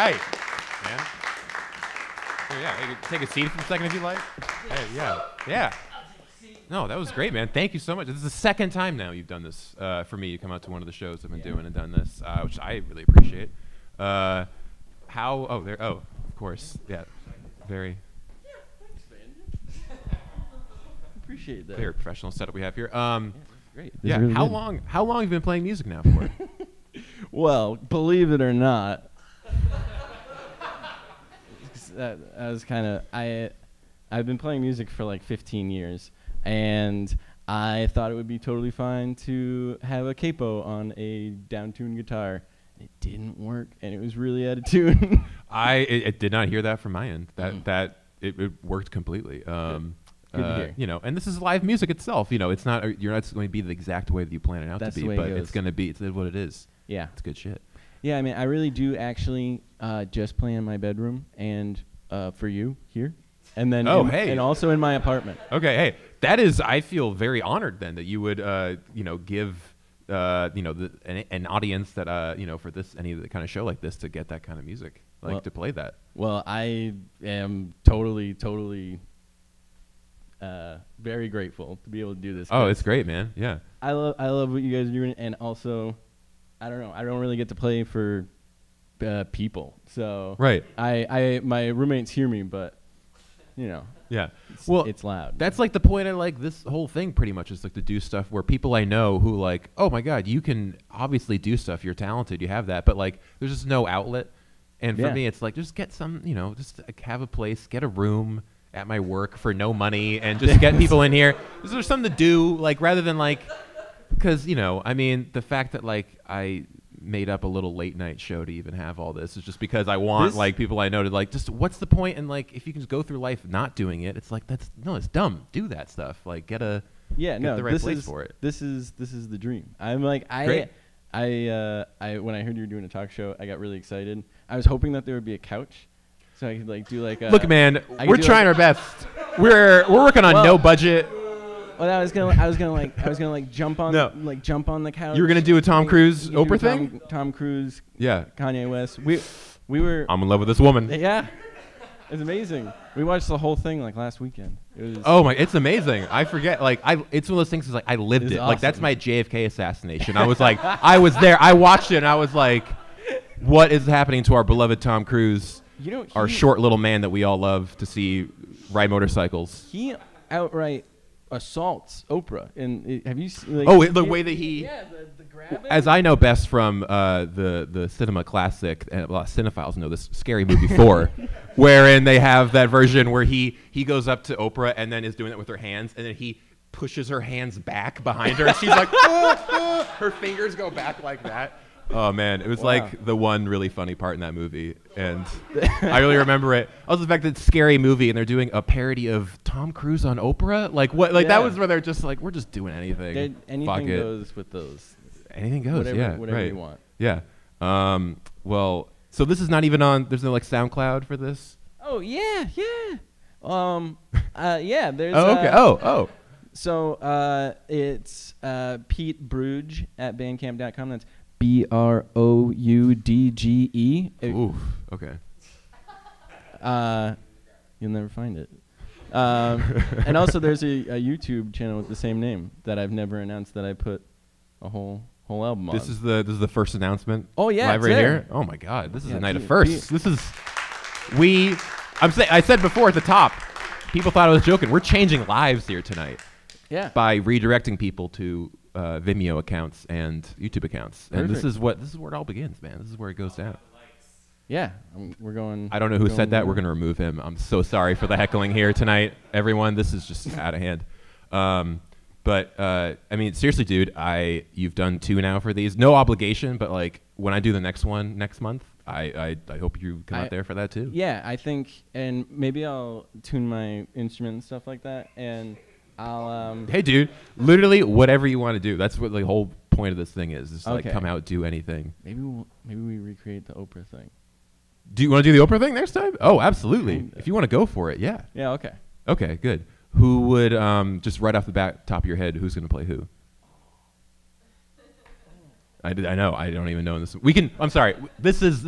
right, man. Oh, yeah, you can take a seat for a second if you like. Hey, yeah. No, that was great, man. Thank you so much. This is the second time now you've done this for me. You come out to one of the shows I've been doing and done this, which I really appreciate. Of course. Yeah, very.
Appreciate that.
Very professional setup we have here.
Great.
Yeah.
Really
How
good.
long have you been playing music now for?
Well, believe it or not, I was kind of I've been playing music for like 15 years, and I thought it would be totally fine to have a capo on a down-tuned guitar. It didn't work, and it was really out of tune.
I did not hear that from my end. That it worked completely.
Good to hear.
You know, and this is live music itself. You know, it's not you're not going to be the exact way that you plan it out
That's
to
the
be,
way
but
it
it's
goes.
going to be it's what it is.
Yeah.
It's good shit.
Yeah, I mean, I really do actually just play in my bedroom and for you here, and then and also in my apartment.
Okay, hey, that is. I feel very honored then that you would give an audience that for this any kind of show like this to get that kind of music, to play that.
Well, I am totally very grateful to be able to do this.
Oh, it's great, man. Yeah.
I love what you guys are doing, and also, I don't know, I don't really get to play for people, so
right.
My roommates hear me, but
Yeah.
It's loud.
That's like the point of like this whole thing pretty much is like to do stuff where people I know who like, oh my God, you can obviously do stuff. You're talented. You have that. But like, there's just no outlet. And for me, it's like, just get some, just like, have a place, get a room at my work for no money and just get people in here. There's something to do, like, rather than like, because, I mean, the fact that like I made up a little late night show to even have all this is just because I want like people I know to like, just what's the point? And like, if you can just go through life not doing it, it's like, it's dumb. Do that stuff. Like get the right place for it.
This is the dream. I'm like,
Great.
I when I heard you were doing a talk show, I got really excited. I was hoping that there would be a couch, so I could like do like a.
Look, man, we're trying our best. We're working on no budget.
Well, I was gonna jump on the couch.
You were gonna do a Tom Cruise Oprah thing?
Tom Cruise.
Yeah.
Kanye West. We were.
I'm in love with this woman.
Yeah. It's amazing. We watched the whole thing like last weekend. It was
it's amazing. I forget. Like it's one of those things. Is like I lived it.
Awesome.
Like that's my JFK assassination. I was like, I was there. I watched it. And I was like, what is happening to our beloved Tom Cruise? Our short little man that we all love to see ride motorcycles.
He outright assaults Oprah. And have you seen?
Like, the way that he.
Yeah, the grabbing.
As I know best from the cinema classic, and a lot of cinephiles know this, Scary Movie 4, wherein they have that version where he goes up to Oprah and then is doing it with her hands, and then he pushes her hands back behind her, and she's like, her fingers go back like that. Oh man, it was like the one really funny part in that movie, and I really remember it. Also, the fact that it's a Scary Movie and they're doing a parody of Tom Cruise on Oprah, like what? Like that was where they're just like, we're just doing anything.
Anything goes with those.
Anything goes.
Whatever
right.
you want.
Yeah. Well, so this is not even on. There's no like SoundCloud for this.
Oh yeah. Yeah. There's.
Oh okay. Oh.
So it's Pete Bruge at Bandcamp.com. That's BROUDGE.
Ooh, okay.
You'll never find it. And also, there's a YouTube channel with the same name that I've never announced that I put a whole album on.
This is the first announcement.
Oh yeah,
live right here. Oh my God, this is a night of firsts. This is I said before at the top, people thought I was joking. We're changing lives here tonight.
Yeah.
By redirecting people to Vimeo accounts and YouTube accounts, and this is where it all begins, man. This is where it goes down.
Yeah, we're going.
I don't know who said that. We're going to remove him. I'm so sorry for the heckling here tonight, everyone. This is just out of hand. But I mean, seriously, dude, you've done 2 now for these. No obligation, but like when I do the next one next month, I hope you come out there for that too.
Yeah, I think, and maybe I'll tune my instrument and stuff like that, and I'll.
Hey, dude, literally whatever you want to do. That's what the whole point of this thing is. Just
Okay.
like come out, do anything.
Maybe we recreate the Oprah thing.
Do you want to do the Oprah thing next time? Oh, absolutely. If you want to go for it, yeah.
Yeah. Okay.
Okay, good. Who would just right off the bat, top of your head, who's going to play who? I know. I don't even know this. We can. I'm sorry. This is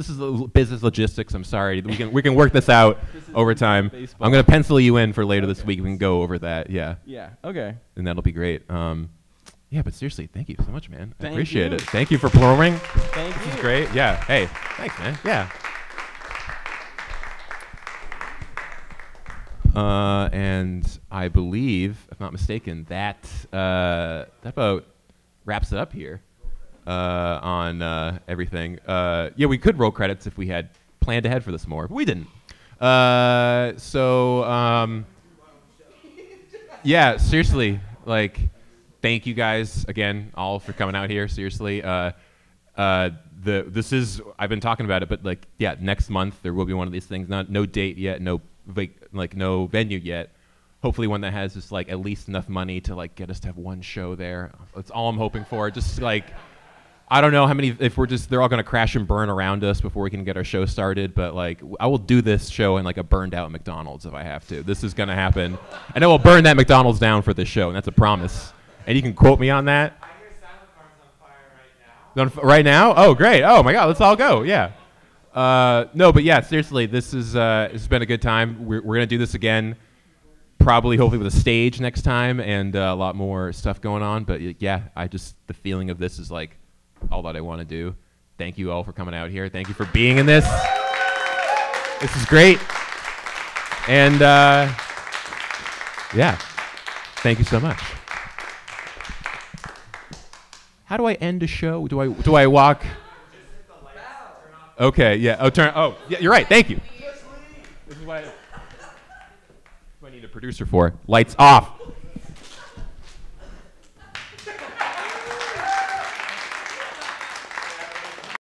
business logistics. I'm sorry. We can work this out over time. I'm gonna pencil you in for later this week. We can go over that. Yeah.
Yeah. Okay.
And that'll be great. Yeah, but seriously, thank you so much, man. I
Thank
appreciate
you.
it. Thank you for performing.
Thank
This
you.
is great. Yeah. Hey, thanks, man. Yeah. And I believe, if not mistaken, that about wraps it up here on everything. Yeah, we could roll credits if we had planned ahead for this more, but we didn't. Yeah, seriously, like, thank you guys again all for coming out here. Seriously, this is, I've been talking about it, but like, yeah, next month there will be one of these things. No date yet, no venue yet. Hopefully one that has just like at least enough money to like get us to have one show there. That's all I'm hoping for. Just like, I don't know how many, if they're all gonna crash and burn around us before we can get our show started, but like, I will do this show in like a burned out McDonald's if I have to. This is gonna happen. And I will burn that McDonald's down for this show, and that's a promise. And you can quote me on that.
I hear Silent Farm's on fire right now.
Right now? Oh, great. Oh my God, let's all go. Yeah. No, but yeah, seriously, this has been a good time. We're gonna do this again, probably, hopefully, with a stage next time and a lot more stuff going on. But yeah, the feeling of this is like all that I want to do. Thank you all for coming out here. Thank you for being in this. This is great. And yeah, thank you so much. How do I end a show? Do I walk? Okay, yeah. Oh, yeah, you're right. Thank you. This is what I need a producer for. Lights off.